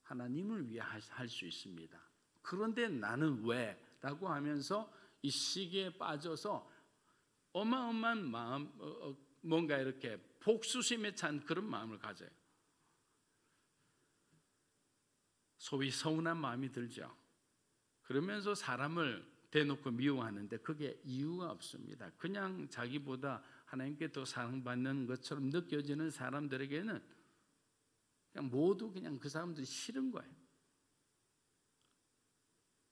하나님을 위해 할 수 있습니다. 그런데 나는 왜? 라고 하면서 이 시기에 빠져서 어마어마한 마음, 뭔가 이렇게 복수심에 찬 그런 마음을 가져요. 소위 서운한 마음이 들죠. 그러면서 사람을 대놓고 미워하는데 그게 이유가 없습니다. 그냥 자기보다 하나님께 더 사랑받는 것처럼 느껴지는 사람들에게는 그냥 모두 그냥 그 사람들이 싫은 거예요.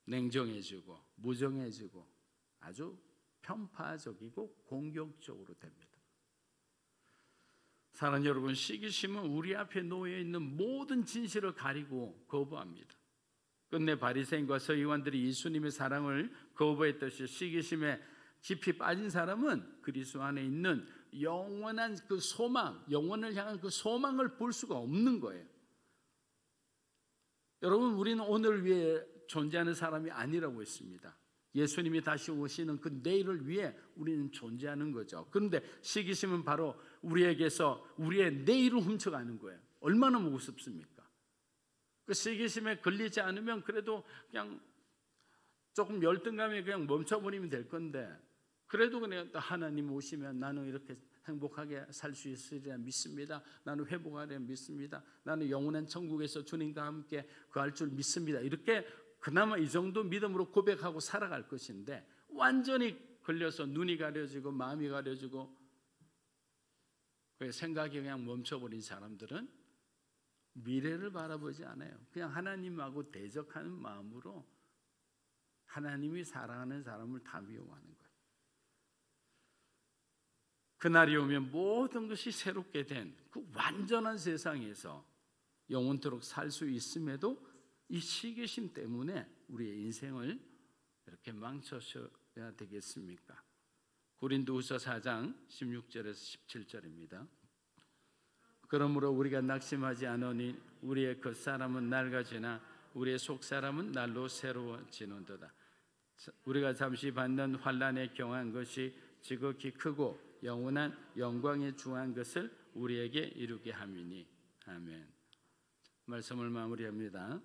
냉정해지고 무정해지고 아주 편파적이고 공격적으로 됩니다. 사랑하는 여러분, 시기심은 우리 앞에 놓여 있는 모든 진실을 가리고 거부합니다. 끝내 바리새인과 서기관들이 예수님의 사랑을 거부했듯이 시기심에 깊이 빠진 사람은 그리스도 안에 있는 영원한 그 소망, 영원을 향한 그 소망을 볼 수가 없는 거예요. 여러분, 우리는 오늘 위해 존재하는 사람이 아니라고 했습니다. 예수님이 다시 오시는 그 내일을 위해 우리는 존재하는 거죠. 그런데 시기심은 바로 우리에게서 우리의 내일을 훔쳐가는 거예요. 얼마나 무섭습니까? 그 시기심에 걸리지 않으면 그래도 그냥 조금 열등감에 그냥 멈춰버리면 될 건데, 그래도 그냥 하나님 오시면 나는 이렇게 행복하게 살 수 있으리라 믿습니다. 나는 회복하리라 믿습니다. 나는 영원한 천국에서 주님과 함께 거할 줄 믿습니다. 이렇게 그나마 이 정도 믿음으로 고백하고 살아갈 것인데, 완전히 걸려서 눈이 가려지고 마음이 가려지고 생각이 그냥 멈춰버린 사람들은 미래를 바라보지 않아요. 그냥 하나님하고 대적하는 마음으로 하나님이 사랑하는 사람을 다 미워하는 거예요. 그날이 오면 모든 것이 새롭게 된 그 완전한 세상에서 영원토록 살 수 있음에도 이 시기심 때문에 우리의 인생을 이렇게 망쳐셔야 되겠습니까? 고린도후서 4장 16절에서 17절입니다. 그러므로 우리가 낙심하지 않으니 우리의 겉사람은 낡아지나 우리의 속사람은 날로 새로워지는도다. 우리가 잠시 받는 환난에 경한 것이 지극히 크고 영원한 영광에 중한 것을 우리에게 이루게 함이니. 아멘. 말씀을 마무리합니다.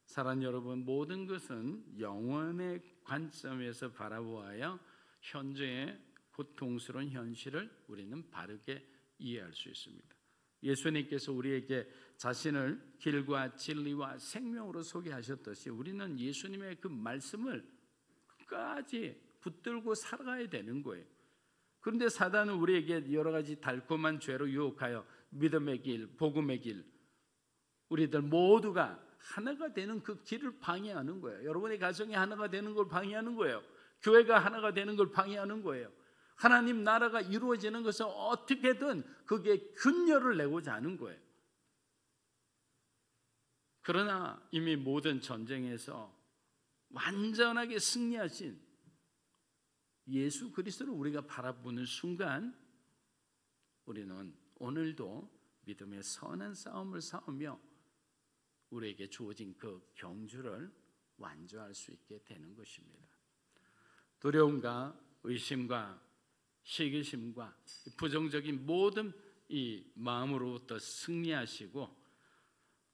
사랑하는 여러분, 모든 것은 영원의 관점에서 바라보아야 현재의 고통스러운 현실을 우리는 바르게 이해할 수 있습니다. 예수님께서 우리에게 자신을 길과 진리와 생명으로 소개하셨듯이 우리는 예수님의 그 말씀을 끝까지 붙들고 살아가야 되는 거예요. 그런데 사단은 우리에게 여러 가지 달콤한 죄로 유혹하여 믿음의 길, 복음의 길, 우리들 모두가 하나가 되는 그 길을 방해하는 거예요. 여러분의 가정이 하나가 되는 걸 방해하는 거예요. 교회가 하나가 되는 걸 방해하는 거예요. 하나님 나라가 이루어지는 것은 어떻게든 그게 균열을 내고자 하는 거예요. 그러나 이미 모든 전쟁에서 완전하게 승리하신 예수 그리스도를 우리가 바라보는 순간 우리는 오늘도 믿음의 선한 싸움을 싸우며 우리에게 주어진 그 경주를 완주할 수 있게 되는 것입니다. 두려움과 의심과 시기심과 부정적인 모든 이 마음으로부터 승리하시고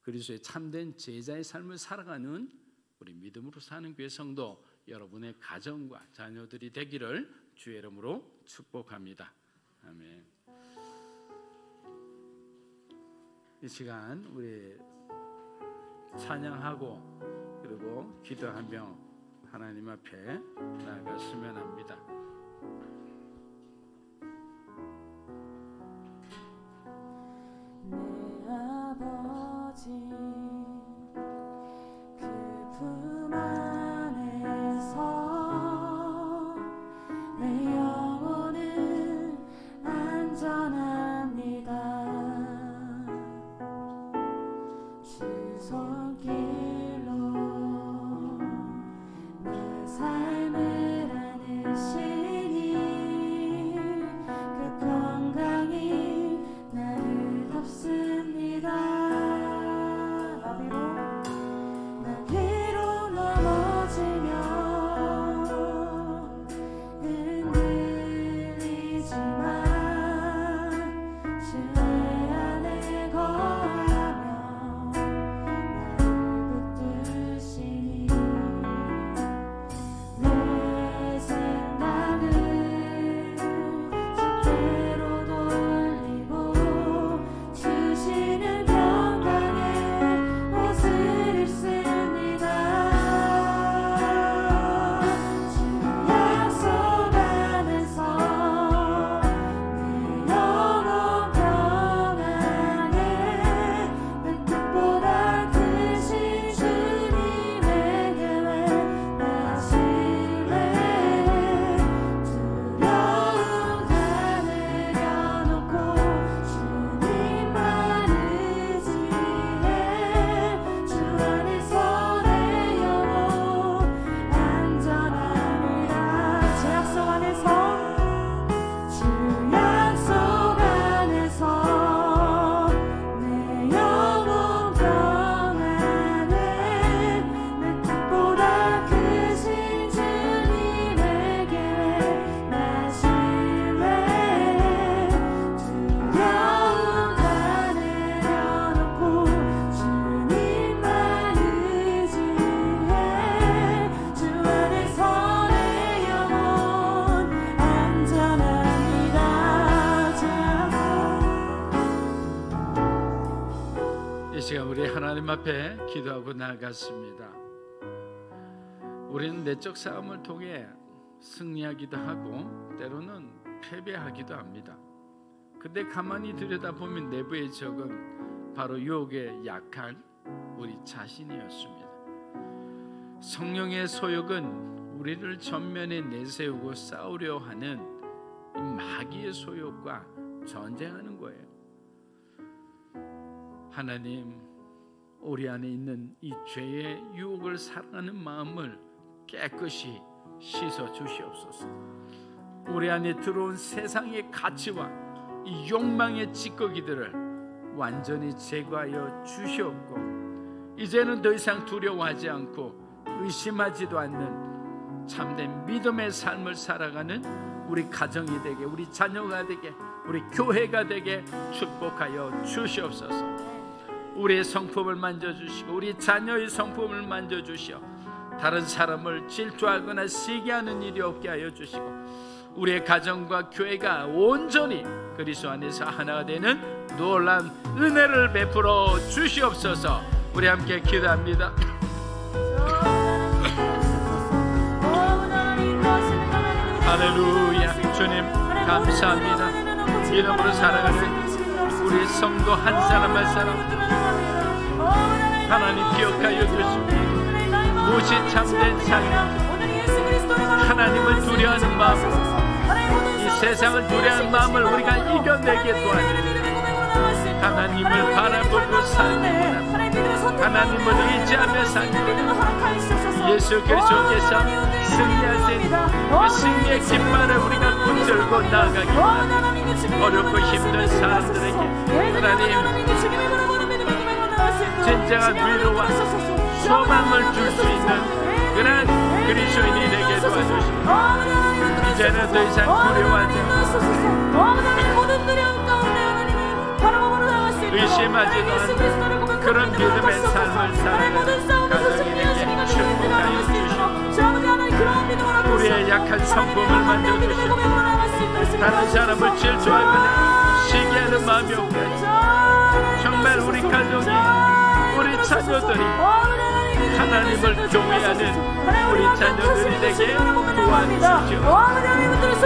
그리스도의 참된 제자의 삶을 살아가는 우리 믿음으로 사는 교회 성도 여러분의 가정과 자녀들이 되기를 주의 이름으로 축복합니다. 아멘. 이 시간 우리 찬양하고 그리고 기도하며 하나님 앞에 나아갔으면 합니다. 내 아버지 그 품 안에서 내 영혼은 안전합니다. 주 손길로 내 삶을 안으시니 그 건강이 나를 덮습니다. 나비로 넘어지며 흔들리지만 주 안에 거하며 나를 붙드시니 내 생각을 주께로 돌리고 주시는 평강의 옷을 입습니다. 주 약속 안에서 내 영혼 평안해 그 뜻보다 크신 주님의 계획 나실래 두려움 다 내려놓고 주님만 의지해 주 안에서 내 영혼 안전합니다. 주 약속 안에서 주 약속 안에서 내 영혼 평안해 내 뜻보다 크신 주님의 계획 나실래 두려움 다 내려놓고 주님만 의지해 주 안에서 내 영혼 안전합니다. 이 시간 우리 하나님 앞에 기도하고 나아갔습니다. 우리는 내적 싸움을 통해 승리하기도 하고 때로는 패배하기도 합니다. 근데 가만히 들여다보면 내부의 적은 바로 유혹에 약한 우리 자신이었습니다. 성령의 소욕은 우리를 전면에 내세우고 싸우려 하는 이 마귀의 소욕과 전쟁하는 거예요. 하나님, 우리 안에 있는 이 죄의 유혹을 사랑하는 마음을 깨끗이 씻어 주시옵소서. 우리 안에 들어온 세상의 가치와 이 욕망의 찌꺼기들을 완전히 제거하여 주시옵고 이제는 더 이상 두려워하지 않고 의심하지도 않는 참된 믿음의 삶을 살아가는 우리 가정이 되게, 우리 자녀가 되게, 우리 교회가 되게 축복하여 주시옵소서. 우리의 성품을 만져주시고 우리 자녀의 성품을 만져주시어 다른 사람을 질투하거나 시기하는 일이 없게 하여 주시고 우리의 가정과 교회가 온전히 그리스도 안에서 하나가 되는 놀라운 은혜를 베풀어 주시옵소서. 우리 함께 기도합니다. 할렐루야. 주님 감사합니다. 이름으로 살아가는 우리 성도 한 사람 한 사람 하나님 기억하여 주십니다. 무엇이 참된 삶, 하나님을 두려워하는 마음, 이 세상을 두려워하는 마음을 우리가 이겨내게 도와주시옵소서. 하나님을 바라보고 살기를 원합니다. 하나님을 의지하며 살기를 예수 그리스도께서 승리하신 그 승리의 깃발을 우리가 붙들고 나아가기 원합니다. 어렵고 힘든 사람들에게 하나님 진정한 위로와 소망을 줄 수 있는 그런 그리스도인이 되게 도와주시옵소서. 이제는 더 이상 두려워하지 의심하지도 않는 그런 믿음의 삶을 살아가는 가정인에게 축복하여 주시옵소서. 우리의 약한 성품을 만져주시고 다른 사람을 질투하거나 시기하는 마음이 없게 하시고 정말 우리 가족이 우리 자녀들이 하나님을 경외하는 우리 자녀들이 되게 도와주시옵소서.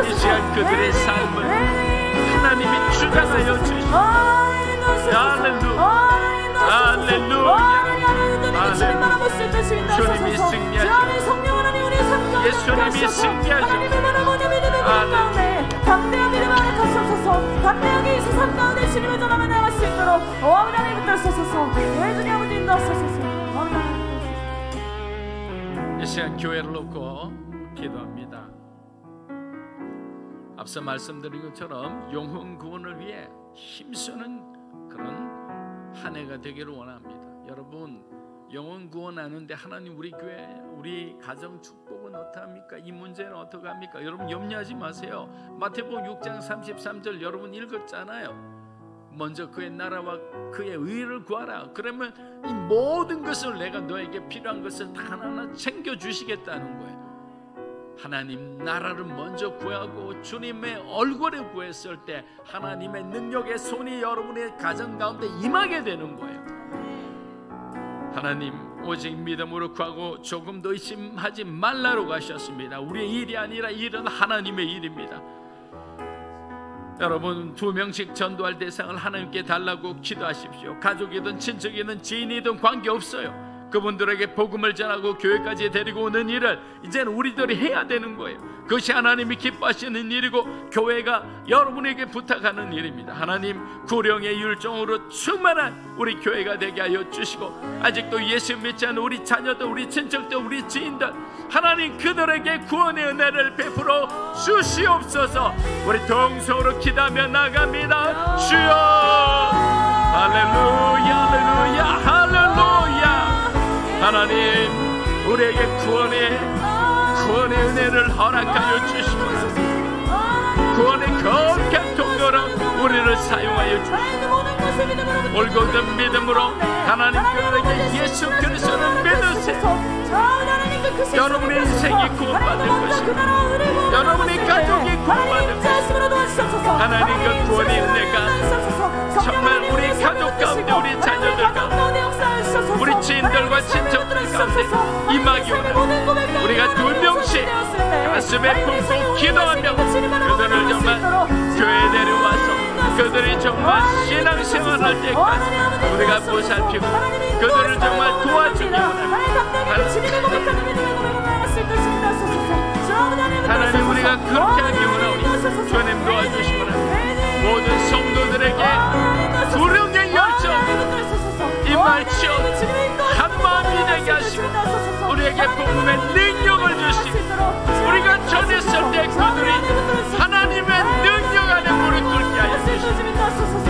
이 시간 그들의 삶을 하나님이 주장하여 주시옵소서. 할렐루야, 할렐루야, 할렐루야. 주님이 승리하시옵소서. 예수님이 승리하시옵소서. 할렐루야. 담대한 믿음을 허락하시옵소서. 담대하게 이 세상 가운데 주님을 전하며 나갈 수 있도록 아버지 하나님 붙들소서. 예수님 아버지 인도하소서. 이 시간 교회를 놓고 기도합니다. 앞서 말씀드린 것처럼 영혼 구원을 위해 힘쓰는 그런 한 해가 되기를 원합니다. 여러분, 영혼 구원하는데 하나님 우리 교회, 우리 가정 축복은 어떡합니까? 이 문제는 어떡합니까? 여러분 염려하지 마세요. 마태복음 6장 33절 여러분 읽었잖아요. 먼저 그의 나라와 그의 의를 구하라. 그러면 이 모든 것을 내가 너에게 필요한 것을 다 하나하나 챙겨주시겠다는 거예요. 하나님 나라를 먼저 구하고 주님의 얼굴을 구했을 때 하나님의 능력의 손이 여러분의 가정 가운데 임하게 되는 거예요. 하나님 오직 믿음으로 구하고 조금 더 의심하지 말라고 하셨습니다. 우리의 일이 아니라 일은 하나님의 일입니다. 여러분 2명씩 전도할 대상을 하나님께 달라고 기도하십시오. 가족이든 친척이든 지인이든 관계없어요. 그분들에게 복음을 전하고 교회까지 데리고 오는 일을 이제는 우리들이 해야 되는 거예요. 그것이 하나님이 기뻐하시는 일이고 교회가 여러분에게 부탁하는 일입니다. 하나님 구령의 율정으로 충만한 우리 교회가 되게 하여 주시고 아직도 예수 믿지 않는 우리 자녀들, 우리 친척들, 우리 지인들 하나님 그들에게 구원의 은혜를 베풀어 주시옵소서. 우리 동성으로 기도하며 나갑니다. 주여 할렐루야, 할렐루야, 할렐루야. 하나님 우리에게 구원의 은혜를 허락하여 주시고 구원의 거룩한 통로로 우리를 사용하여 주시고 올곧은 믿음으로 하나님 그들에게 예수 그리스도를 믿으세요. 여러분의 인생이 구원받을 것입니다. 여러분의 가족이 구원받을 것입니다. 하나님 그 구원의 은혜가 정말 우리 가족 가운데 우리 자녀들 가운데 우리 지인들과 친척들 가운데 임하기 원합니다. 우리가 2명씩 가슴에 품고 기도하며 그들을 정말 교회에 데려와서 그들이 정말 신앙생활을 할 때까지 우리가 보살피고 그들을 정말 도와주기 원합니다. 하나님 우리가 그렇게 하기 원하오니 주님 도와주시기 원합니다. 모든 성도들에게 구령의 열정 임할지어 한마음이 되게 하시고 우리에게 복음의 능력을 주시고 우리가 전했을 때 그들이 하나님의 능력 안에 무릎 꿇게 하여 주시고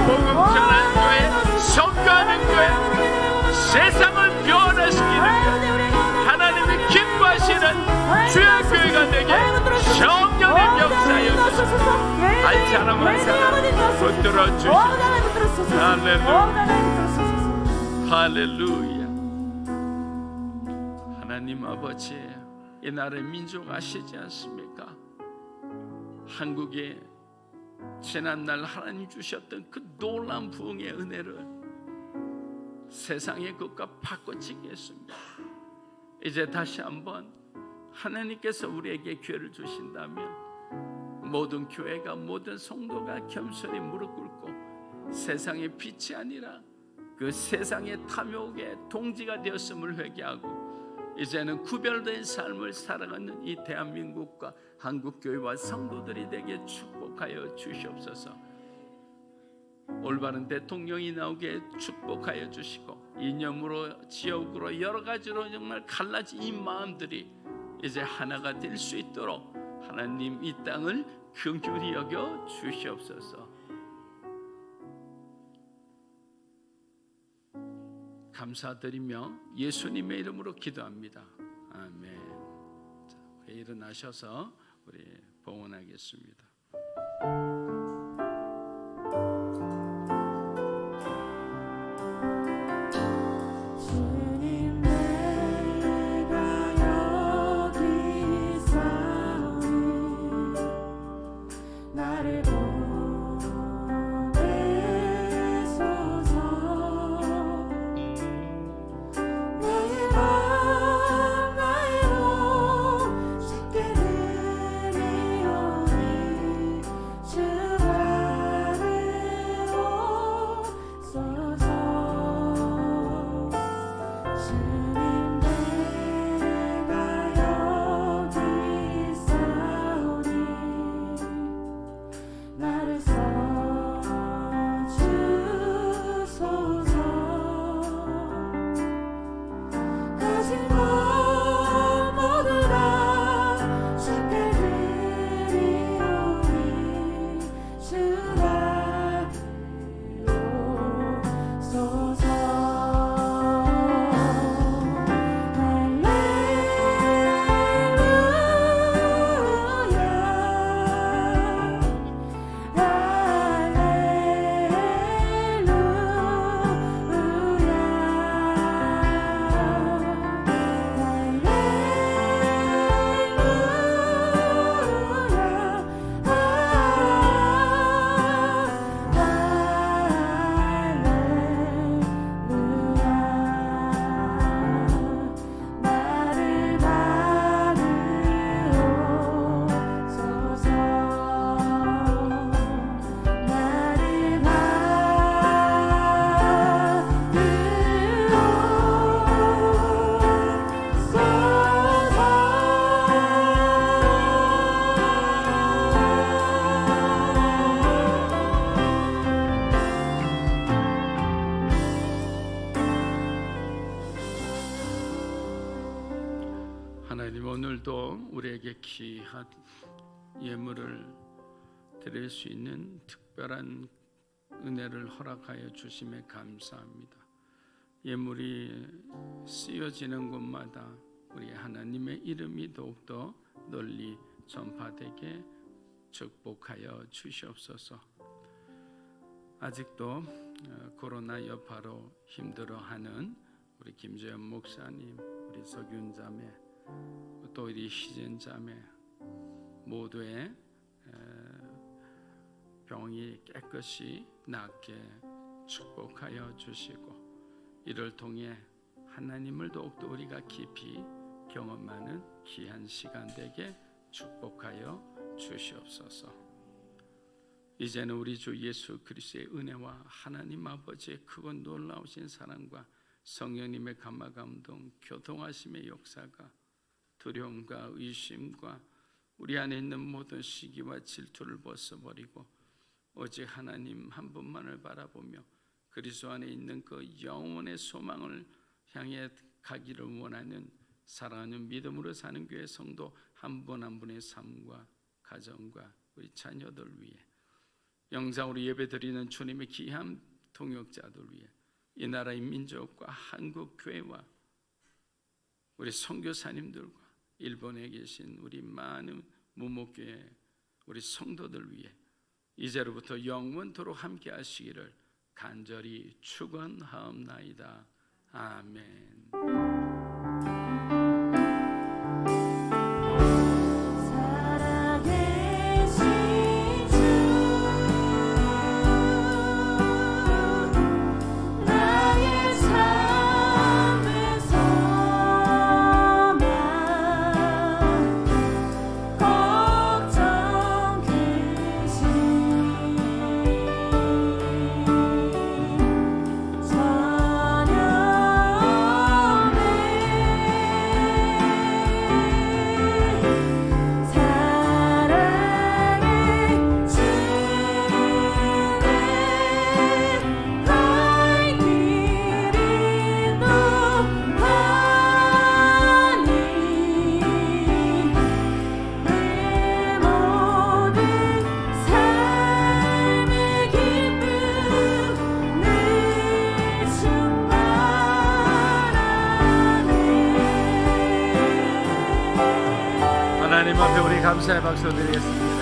복음 전하는 교회, 선교하는 교회, 세상을 변화시키는 교회, 하나님이 기뻐하시는 주의 교회가 되게 성령의 역사여 주시고 한 사람 한 사람 붙들어 주시옵소서. 할렐루야, 할렐루야. 하나님 아버지 이 나라의 민족 아시지 않습니까? 한국에 지난날 하나님 주셨던 그 놀라운 부흥의 은혜를 세상의 것과 바꿔치기 했습니다. 이제 다시 한번 하나님께서 우리에게 기회를 주신다면 모든 교회가 모든 성도가 겸손히 무릎 꿇고 세상의 빛이 아니라 그 세상의 탐욕의 동지가 되었음을 회개하고 이제는 구별된 삶을 살아가는 이 대한민국과 한국교회와 성도들이 되게 축복하여 주시옵소서. 올바른 대통령이 나오게 축복하여 주시고, 이념으로 지역으로 여러 가지로 정말 갈라진 이 마음들이 이제 하나가 될 수 있도록 하나님 이 땅을 긍휼히 여겨 주시옵소서. 감사드리며 예수님의 이름으로 기도합니다. 아멘. 자, 우리 일어나셔서 우리 봉헌하겠습니다. 오늘도 우리에게 귀한 예물을 드릴 수 있는 특별한 은혜를 허락하여 주심에 감사합니다. 예물이 쓰여지는 곳마다 우리 하나님의 이름이 더욱더 널리 전파되게 축복하여 주시옵소서. 아직도 코로나 여파로 힘들어하는 우리 김재현 목사님, 우리 석윤 자매, 또 우리 희진 자매 모두의 병이 깨끗이 낫게 축복하여 주시고, 이를 통해 하나님을 더욱더 우리가 깊이 경험하는 귀한 시간 되게 축복하여 주시옵소서. 이제는 우리 주 예수 그리스도의 은혜와 하나님 아버지의 크고 놀라우신 사랑과 성령님의 감화 감동 교통하심의 역사가 두려움과 의심과 우리 안에 있는 모든 시기와 질투를 벗어버리고 오직 하나님 한 분만을 바라보며 그리스도 안에 있는 그 영원의 소망을 향해 가기를 원하는 사랑하는 믿음으로 사는 교회 성도 한 분 한 분의 삶과 가정과 우리 자녀들 위해, 영상으로 예배드리는 주님의 귀한 동역자들 위해, 이 나라의 민족과 한국 교회와 우리 선교사님들과 일본에 계신 우리 많은 무목교회 우리 성도들 위해 이제로부터 영원토록 함께 하시기를 간절히 축원하옵나이다. 아멘. 전혀 하나님 앞에 우리 감사의 박수 드리겠습니다.